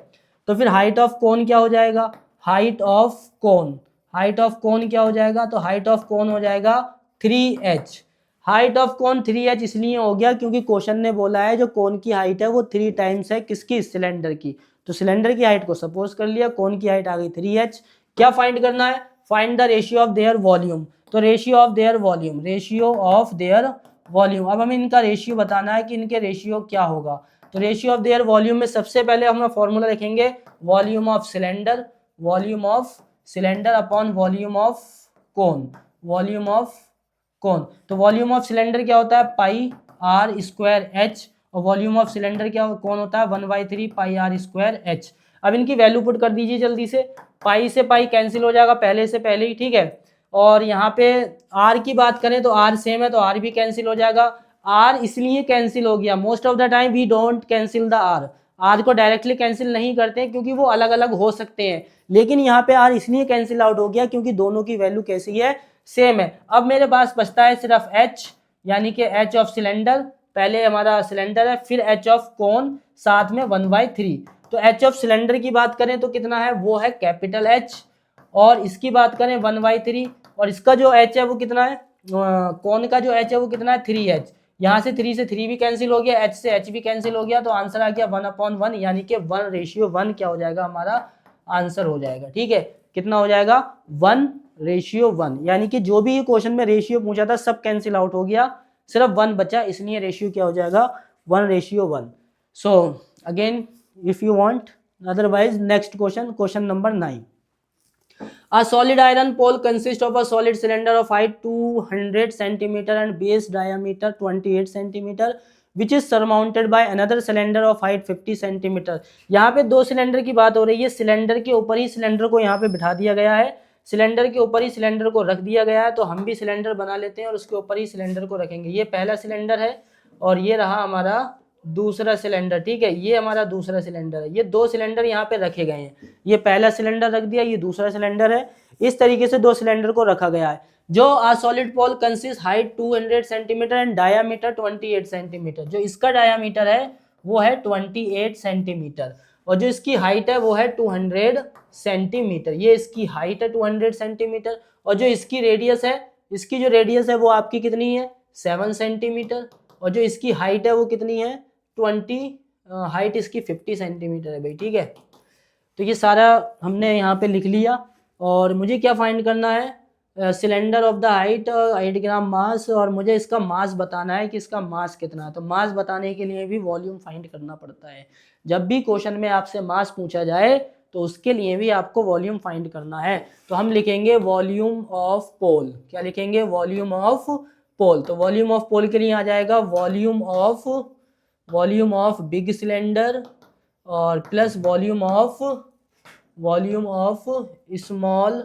तो फिर हाइट ऑफ कोन क्या हो जाएगा, height of cone, height of cone क्या हो जाएगा, तो हाइट ऑफ कोन हो जाएगा 3h। Height of cone 3h इसलिए हो गया क्योंकि क्वेश्चन ने बोला है जो कोन की हाइट है वो 3 टाइम्स है किसकी, सिलेंडर की। तो सिलेंडर की हाइट को सपोज कर लिया, कोन की हाइट आ गई 3h। क्या फाइंड करना है, find the ratio of their volume. तो ratio of their volume, ratio of their volume, अब हमें इनका रेशियो बताना है कि इनके रेशियो क्या होगा। तो रेशियो ऑफ देयर वॉल्यूम में सबसे पहले हम फॉर्मूला लिखेंगे volume of cylinder, volume of cylinder upon volume of cone, volume of cone. तो वॉल्यूम ऑफ सिलेंडर क्या होता है, पाई आर स्क्वायर एच, और वॉल्यूम ऑफ सिलेंडर क्या कौन होता है, 1/3 पाई आर स्क्वायर एच। अब इनकी वैल्यू पुट कर दीजिए जल्दी से, पाई से पाई कैंसिल हो जाएगा पहले से पहले ही, ठीक है। और यहाँ पे आर की बात करें तो आर सेम है तो आर भी कैंसिल हो जाएगा। आर इसलिए कैंसिल हो गया, most of the time we don't cancel the R, R को डायरेक्टली कैंसिल नहीं करते क्योंकि वो अलग अलग हो सकते हैं, लेकिन यहाँ पे आर इसलिए कैंसिल आउट हो गया क्योंकि दोनों की वैल्यू कैसी है, सेम है। अब मेरे पास बचता है सिर्फ एच, यानी कि एच ऑफ सिलेंडर, पहले हमारा सिलेंडर है, फिर एच ऑफ कोन, साथ में 1/3। तो एच ऑफ सिलेंडर की बात करें तो कितना है, वो है कैपिटल एच, और इसकी बात करें 1/3, और इसका जो एच है वो कितना है, कोन का जो एच है वो कितना है 3h। यहाँ से 3 से 3 भी कैंसिल हो गया, एच से एच भी कैंसिल हो गया, तो आंसर आ गया 1/1, यानी कि 1:1 क्या हो जाएगा, हमारा आंसर हो जाएगा। ठीक है, कितना हो जाएगा 1:1, यानी कि जो भी क्वेश्चन में रेशियो पूछा था सब कैंसिल आउट हो गया, सिर्फ 1 बचा, इसलिए रेशियो क्या हो जाएगा 1:1। So again if you want, otherwise next question, question number 9। A solid iron pole consists of a solid cylinder of height 200 cm and base diameter 28 cm, which is surmounted by another cylinder of height 50 cm। यहाँ पे दो cylinder की बात हो रही है, cylinder के ऊपर ही सिलेंडर को यहाँ पे बिठा दिया गया है, सिलेंडर के ऊपर ही सिलेंडर को रख दिया गया है। तो हम भी सिलेंडर बना लेते हैं और उसके ऊपर ही सिलेंडर को रखेंगे। ये पहला सिलेंडर है और ये रहा हमारा दूसरा सिलेंडर, ठीक है, ये हमारा दूसरा सिलेंडर है। ये दो सिलेंडर यहाँ पे रखे गए हैं, ये पहला सिलेंडर रख दिया, ये दूसरा सिलेंडर है, इस तरीके से दो सिलेंडर को रखा गया है। जो a solid pole consist height 200 centimetre and diameter 28 centimetre, जो इसका डायामीटर है वो है 28 सेंटीमीटर, और जो इसकी हाइट है वो है 200 सेंटीमीटर। ये इसकी हाइट है 200 सेंटीमीटर, और जो इसकी रेडियस है, इसकी जो रेडियस है वो आपकी कितनी है 7 सेंटीमीटर, और जो इसकी हाइट है वो कितनी है 20, हाइट इसकी 50 सेंटीमीटर है भाई। ठीक है, तो ये सारा हमने यहाँ पे लिख लिया, और मुझे क्या फाइंड करना है, सिलेंडर ऑफ द हाइट 8 ग्राम मास, और मुझे इसका मास बताना है कि इसका मास कितना है। तो मास बताने के लिए भी वॉल्यूम फाइंड करना पड़ता है। जब भी क्वेश्चन में आपसे मास पूछा जाए तो उसके लिए भी आपको वॉल्यूम फाइंड करना है। तो हम लिखेंगे वॉल्यूम ऑफ पोल, क्या लिखेंगे, वॉल्यूम ऑफ पोल। तो वॉल्यूम ऑफ पोल के लिए आ जाएगा वॉल्यूम ऑफ बिग सिलेंडर और plus volume of small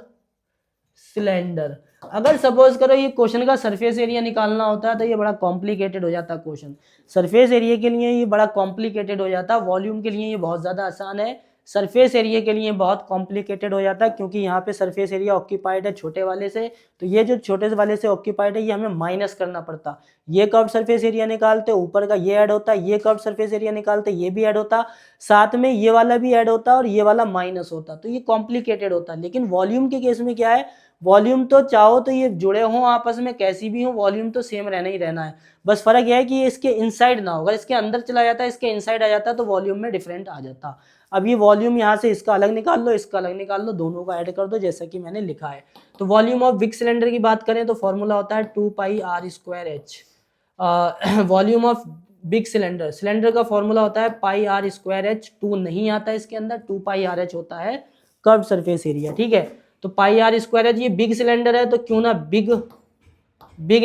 cylinder. अगर सपोज करो ये क्वेश्चन का सरफेस एरिया निकालना होता है तो ये बड़ा कॉम्प्लिकेटेड हो जाता क्वेश्चन, सरफेस एरिया के लिए ये बड़ा कॉम्प्लिकेटेड हो जाता, वॉल्यूम के लिए ये बहुत ज़्यादा आसान है। सरफेस एरिया के लिए बहुत कॉम्प्लिकेटेड हो जाता है, क्योंकि यहाँ पे सरफेस एरिया ऑक्यूपाइड है छोटे वाले से, तो ये जो छोटे वाले से ऑक्यूपाइड है ये हमें माइनस करना पड़ता। ये कर्व सरफेस एरिया निकालते, ऊपर का ये ऐड होता, ये कर्व सरफेस एरिया निकालते, ये भी ऐड होता, साथ में ये वाला भी ऐड होता और ये वाला माइनस होता, तो ये कॉम्प्लिकेटेड होता। लेकिन वॉल्यूम के केस में क्या है, वॉल्यूम तो चाहो तो ये जुड़े हों आपस में कैसी भी हो, वॉल्यूम तो सेम रहना ही रहना है। बस फर्क यह है कि ये इसके इनसाइड ना होगा, इसके अंदर चला जाता है, इसके इनसाइड आ जाता है, तो वॉल्यूम में डिफरेंट आ जाता। अब ये वॉल्यूम यहाँ से इसका अलग निकाल लो, इसका अलग निकाल लो, दोनों का ऐड कर दो जैसा कि मैंने लिखा है। तो वॉल्यूम ऑफ बिग सिलेंडर की बात करें तो फॉर्मूला होता है 2πr²h। Volume of big cylinder, cylinder का फॉर्मूला होता है πr²h। 2 नहीं आता है इसके अंदर, 2πrh होता है कर्व सरफेस एरिया, ठीक है। तो πr²h, ये बिग सिलेंडर है तो क्यों ना बिग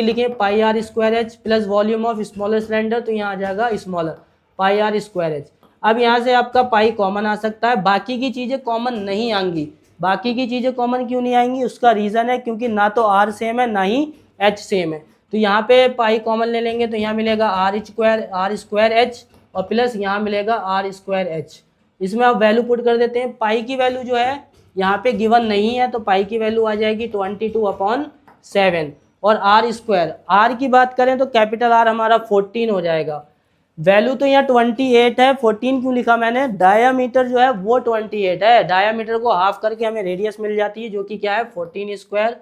लिखें, πr²h plus volume of smaller cylinder, तो यहाँ आ जाएगा स्मॉलर πr²h। अब यहाँ से आपका पाई कॉमन आ सकता है, बाकी की चीज़ें कॉमन नहीं आएंगी। बाकी की चीज़ें कॉमन क्यों नहीं आएंगी, उसका रीज़न है क्योंकि ना तो r सेम है ना ही h सेम है। तो यहाँ पे पाई कॉमन ले लेंगे तो यहाँ मिलेगा r² और प्लस यहाँ मिलेगा r²h। इसमें आप वैल्यू पुट कर देते हैं। पाई की वैल्यू जो है यहाँ पे गिवन नहीं है, तो पाई की वैल्यू आ जाएगी 22/7। और r की बात करें तो कैपिटल R हमारा 14 हो जाएगा। वैल्यू तो यहाँ 28 है, 14 क्यों लिखा मैंने, डायामीटर जो है वो 28 है, डायामीटर को हाफ करके हमें रेडियस मिल जाती है जो कि क्या है 14²।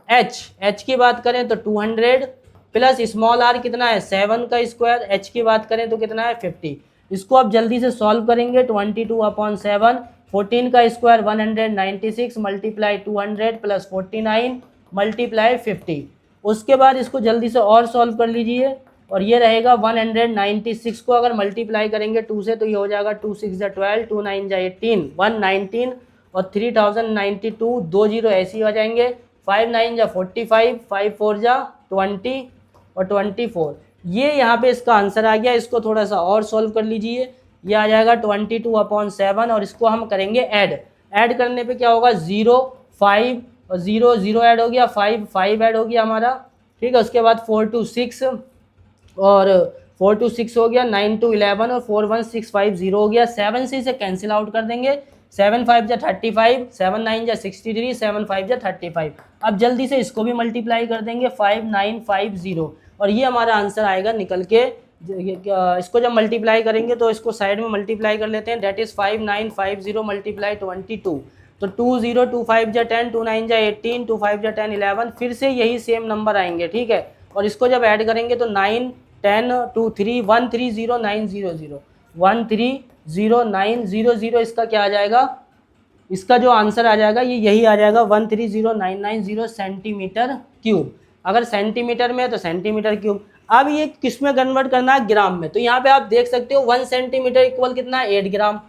h की बात करें तो 200 प्लस स्मॉल r कितना है 7 का स्क्वायर, h की बात करें तो कितना है 50। इसको आप जल्दी से सॉल्व करेंगे, 22/7, 14 का स्क्वायर 196 मल्टीप्लाई 200 प्लस 49 मल्टीप्लाई 50। उसके बाद इसको जल्दी से और सॉल्व कर लीजिए और ये रहेगा 196 को अगर मल्टीप्लाई करेंगे 2 से तो ये हो जाएगा 2 6 जा 12, 2 9 जा 18, 119 और 3092, 2 0 ऐसे ही आ जाएंगे, 5 9 जा 45, 5 4 जा 20 और 24। ये यहाँ पे इसका आंसर आ गया। इसको थोड़ा सा और सॉल्व कर लीजिए, ये आ जाएगा 22/7 और इसको हम करेंगे ऐड करने पे क्या होगा 0 5 और 0 0 ऐड हो गया, 5 5 ऐड हो गया हमारा, ठीक है। उसके बाद 4 2 6 और 4 2 6 हो गया, 9 2 11 और 4 1 6 5 0 हो गया। 7 से इसे कैंसिल आउट कर देंगे, 7 5 जा 35, 7 9 जा 63, 7 5 जा 35। अब जल्दी से इसको भी मल्टीप्लाई कर देंगे 5 9 5 0 और ये हमारा आंसर आएगा निकल के। इसको जब मल्टीप्लाई करेंगे तो इसको साइड में मल्टीप्लाई कर लेते हैं, दैट इज़ 5 9 5 0 मल्टीप्लाई 22। तो 2 0 2 5 जा 10, 2 9 जा 18, 2 5 जा 10 11, फिर से यही सेम नंबर आएंगे, ठीक है। और इसको जब ऐड करेंगे तो 9 10 2 3 1 3 0 9 0 0 1 3 0 9 0 0, इसका क्या आ जाएगा, इसका जो आंसर आ जाएगा ये यही आ जाएगा 130990 सेंटीमीटर क्यूब। अगर सेंटीमीटर में है तो सेंटीमीटर क्यूब। अब ये किस में कन्वर्ट करना है, ग्राम में। तो यहाँ पे आप देख सकते हो 1 सेंटीमीटर इक्वल कितना है 8 ग्राम।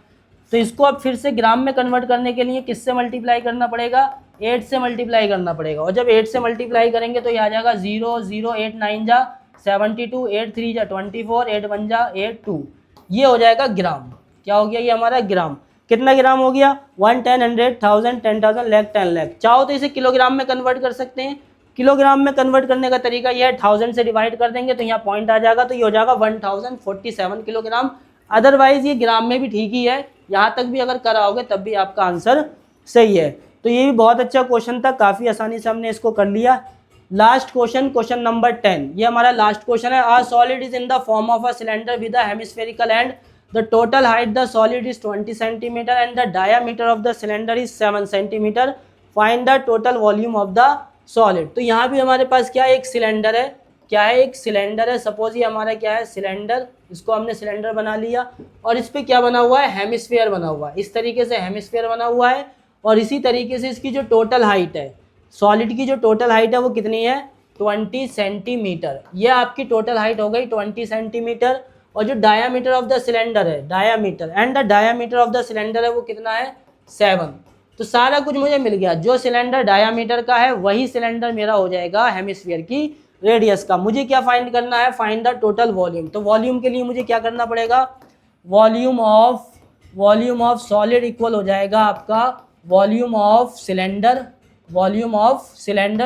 तो इसको अब फिर से ग्राम में कन्वर्ट करने के लिए किससे मल्टीप्लाई करना पड़ेगा, 8 से मल्टीप्लाई करना पड़ेगा। और जब 8 से मल्टीप्लाई करेंगे तो ये आ जाएगा 0 0 8 9 जा 72, 8 3 जा 24, 8 1 जा 8 2, ये हो जाएगा ग्राम। क्या हो गया ये हमारा ग्राम। कितना ग्राम हो गया 1 10 100 1000 10,000 लाख 10 लाख। चाहो तो इसे किलोग्राम में कन्वर्ट कर सकते हैं। किलोग्राम में कन्वर्ट करने का तरीका यह है 1000 से डिवाइड कर देंगे तो यहाँ पॉइंट आ जाएगा, तो ये हो जाएगा 1047 किलोग्राम। अदरवाइज ये ग्राम में भी ठीक ही है, यहाँ तक भी अगर कराओगे तब भी आपका आंसर सही है। तो ये भी बहुत अच्छा क्वेश्चन था, काफ़ी आसानी से हमने इसको कर लिया। लास्ट क्वेश्चन नंबर 10, ये हमारा लास्ट क्वेश्चन है। A solid is in the form of a cylinder with a hemispherical end the total height the solid is 20 centimetre and the diameter of the cylinder is 7 centimetre. Find the total volume of the solid. तो यहाँ भी हमारे पास क्या है, एक cylinder है। क्या है, एक सिलेंडर है। सपोज ये हमारा क्या है सिलेंडर, इसको हमने सिलेंडर बना लिया और इस पर क्या बना हुआ है, हेमिस्फीयर बना हुआ है। इस तरीके से हेमिस्फीयर बना हुआ है और इसी तरीके से इसकी जो टोटल हाइट है, सॉलिड की जो टोटल हाइट है वो कितनी है 20 सेंटीमीटर। ये आपकी टोटल हाइट हो गई 20 सेंटीमीटर। और जो डायामीटर ऑफ द सिलेंडर है, diameter and the diameter of the cylinder है वो कितना है 7। तो सारा कुछ मुझे मिल गया। जो सिलेंडर डायामीटर का है वही सिलेंडर मेरा हो जाएगा हेमिस्फीयर की रेडियस का। मुझे क्या फाइंड करना है, फाइंड द टोटल वॉल्यूम। तो वॉल्यूम के लिए मुझे क्या करना पड़ेगा, वॉल्यूम ऑफ सॉलिड इक्वल हो जाएगा आपका volume of cylinder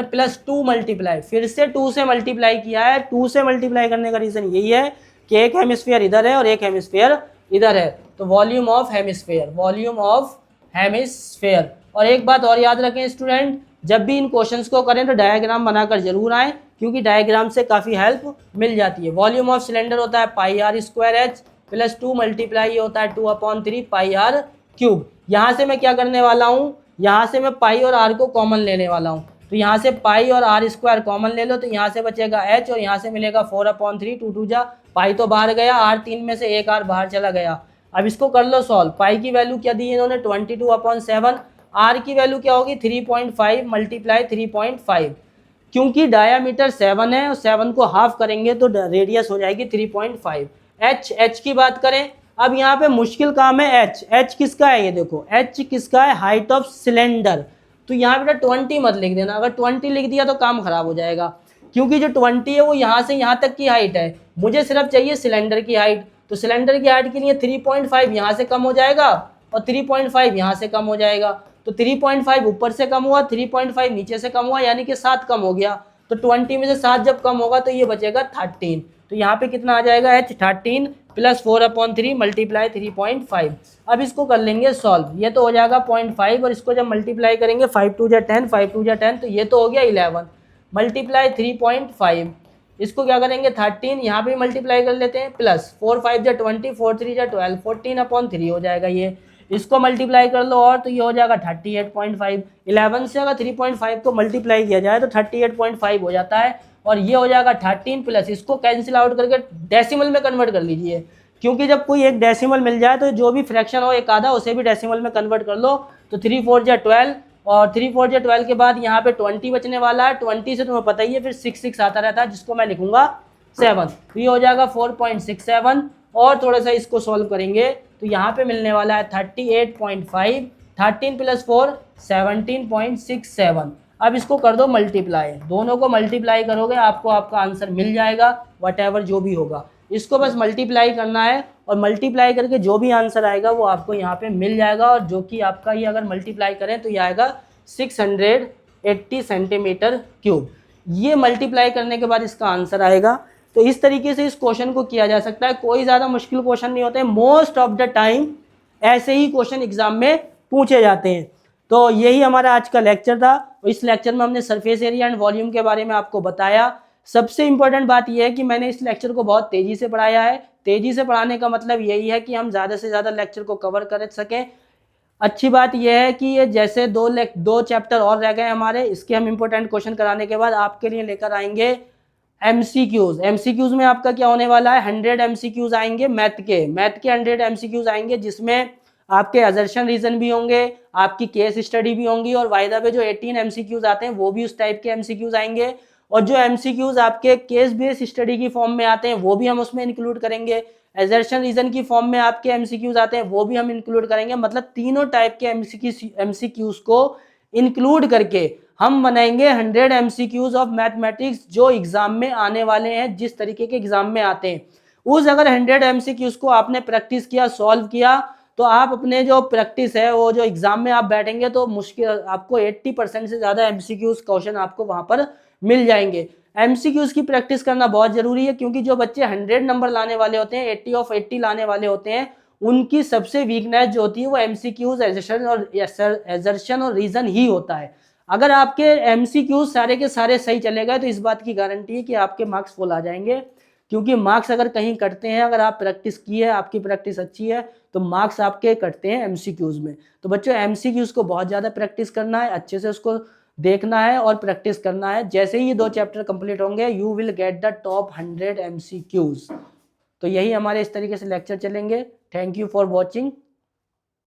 plus 2 multiply, फिर से 2 से मल्टीप्लाई किया है। 2 से मल्टीप्लाई करने का रीज़न यही है कि एक हेमिस्फीयर इधर है और एक हेमिस्फीयर इधर है, तो volume of hemisphere, volume of hemisphere. और एक बात और याद रखें स्टूडेंट, जब भी इन क्वेश्चंस को करें तो डायग्राम बनाकर जरूर आए, क्योंकि डायग्राम से काफ़ी हेल्प मिल जाती है। वॉल्यूम ऑफ सिलेंडर होता है pi are square h plus 2 multiply होता है 2/3 पाई आर क्यूब। यहाँ से मैं क्या करने वाला हूँ, यहाँ से मैं पाई और आर को कॉमन लेने वाला हूँ, तो यहाँ से पाई और आर स्क्वायर कॉमन ले लो, तो यहाँ से बचेगा एच और यहाँ से मिलेगा 4/3, 2 2 जा पाई तो बाहर गया, आर 3 में से एक आर बाहर चला गया। अब इसको कर लो सॉल्व। पाई की वैल्यू क्या दी इन्होंने 22/7, आर की वैल्यू क्या होगी 3.5 मल्टीप्लाई 3.5, क्योंकि डायामीटर 7 है और 7 को हाफ करेंगे तो रेडियस हो जाएगी 3.5। एच की बात करें, अब यहाँ पे मुश्किल काम है एच किसका है, ये देखो एच किसका है, हाइट ऑफ सिलेंडर। तो यहाँ बेटा 20 मत लिख देना, अगर 20 लिख दिया तो काम खराब हो जाएगा, क्योंकि जो 20 है वो यहाँ से यहाँ तक की हाइट है, मुझे सिर्फ चाहिए सिलेंडर की हाइट। तो सिलेंडर की हाइट के लिए 3.5 यहाँ से कम हो जाएगा और 3.5 यहाँ से कम हो जाएगा, तो 3.5 ऊपर से कम हुआ, 3.5 नीचे से कम हुआ, यानी कि 7 कम हो गया। तो 20 में से 7 जब कम होगा तो ये बचेगा 13। तो यहाँ पे कितना आ जाएगा एच 13 प्लस 4/3 मल्टीप्लाई 3.5। अब इसको कर लेंगे सॉल्व, ये तो हो जाएगा 0.5 और इसको जब मल्टीप्लाई करेंगे 5 2 जा 10, 5 2 जा 10, तो ये तो हो गया 11 मल्टीप्लाई 3.5। इसको क्या करेंगे 13, यहाँ पे मल्टीप्लाई कर लेते हैं, प्लस 4 5 जा 20, 4 3 जा 12, 14/3 हो जाएगा ये। इसको मल्टीप्लाई कर लो और तो ये हो जाएगा 38.5। 11 से अगर 3.5 को मल्टीप्लाई किया जाए तो 38.5 हो जाता है, और ये हो जाएगा 13 प्लस इसको कैंसिल आउट करके डेसिमल में कन्वर्ट कर लीजिए, क्योंकि जब कोई एक डेसिमल मिल जाए तो जो भी फ्रैक्शन हो एक आधा उसे भी डेसिमल में कन्वर्ट कर लो। तो 3 4 जा 12 और 3 4 जा 12 के बाद यहाँ पे 20 बचने वाला है, 20 से तुम्हें पता ही है फिर 6 6 आता रहता है, जिसको मैं लिखूंगा 7, तो ये हो जाएगा 4.67। और थोड़ा सा इसको सॉल्व करेंगे तो यहाँ पे मिलने वाला है 38.5, 13 प्लस 4 17.67। अब इसको कर दो मल्टीप्लाई, दोनों को मल्टीप्लाई करोगे आपको आपका आंसर मिल जाएगा, वट जो भी होगा। इसको बस मल्टीप्लाई करना है और मल्टीप्लाई करके जो भी आंसर आएगा वो आपको यहाँ पे मिल जाएगा, और जो कि आपका ये अगर मल्टीप्लाई करें तो ये आएगा 680 सेंटीमीटर क्यूब। ये मल्टीप्लाई करने के बाद इसका आंसर आएगा। तो इस तरीके से इस क्वेश्चन को किया जा सकता है, कोई ज़्यादा मुश्किल क्वेश्चन नहीं होते, मोस्ट ऑफ द टाइम ऐसे ही क्वेश्चन एग्जाम में पूछे जाते हैं। तो यही हमारा आज का लेक्चर था। इस लेक्चर में हमने सरफेस एरिया एंड वॉल्यूम के बारे में आपको बताया। सबसे इंपॉर्टेंट बात यह है कि मैंने इस लेक्चर को बहुत तेज़ी से पढ़ाया है। तेज़ी से पढ़ाने का मतलब यही है कि हम ज़्यादा से ज़्यादा लेक्चर को कवर कर सकें। अच्छी बात यह है कि ये जैसे दो चैप्टर और रह गए हमारे, इसके हम इंपॉर्टेंट क्वेश्चन कराने के बाद आपके लिए लेकर आएंगे एमसीक्यूज। एमसीक्यूज में आपका क्या होने वाला है, 100 एमसीक्यूज आएंगे मैथ के 100 एमसीक्यूज आएंगे, जिसमें आपके असर्शन रीजन भी होंगे, आपकी केस स्टडी भी होंगी, और वायदा पे जो 18 एमसीक्यूज आते हैं वो भी उस टाइप के एमसीक्यूज आएंगे। और जो एमसीक्यूज आपके केस बेस्ड स्टडी की फॉर्म में आते हैं वो भी हम उसमें इंक्लूड करेंगे। असर्शन रीजन की फॉर्म में आपके एमसीक्यूज आते हैं वो भी हम इंक्लूड करेंगे। मतलब तीनों टाइप के एमसीक्यूज को इंक्लूड करके हम बनाएंगे 100 एमसीक्यूज ऑफ मैथमेटिक्स, जो एग्जाम में आने वाले हैं, जिस तरीके के एग्जाम में आते हैं। उस अगर 100 एमसीक्यूज को आपने प्रैक्टिस किया, सॉल्व किया, तो आप अपने जो प्रैक्टिस है वो जो एग्जाम में आप बैठेंगे तो मुश्किल आपको 80% से ज़्यादा एमसीक्यूज क्वेश्चन आपको वहाँ पर मिल जाएंगे। एमसीक्यूज की प्रैक्टिस करना बहुत ज़रूरी है, क्योंकि जो बच्चे 100 नंबर लाने वाले होते हैं, 80 ऑफ 80 लाने वाले होते हैं, उनकी सबसे वीकनेस जो होती है वो एमसीक्यूज, एजर्शन और रीजन ही होता है। अगर आपके एमसीक्यूज सारे के सारे सही चले गए तो इस बात की गारंटी है कि आपके मार्क्स फुल आ जाएंगे, क्योंकि मार्क्स अगर कहीं कटते हैं, अगर आप प्रैक्टिस की है, आपकी प्रैक्टिस अच्छी है, तो मार्क्स आपके कटते हैं एमसीक्यूज में। तो बच्चों एमसीक्यूज को बहुत ज़्यादा प्रैक्टिस करना है, अच्छे से उसको देखना है और प्रैक्टिस करना है। जैसे ही ये 2 चैप्टर कंप्लीट होंगे you will get the top 100 MCQs. तो यही हमारे इस तरीके से लेक्चर चलेंगे। Thank you for watching.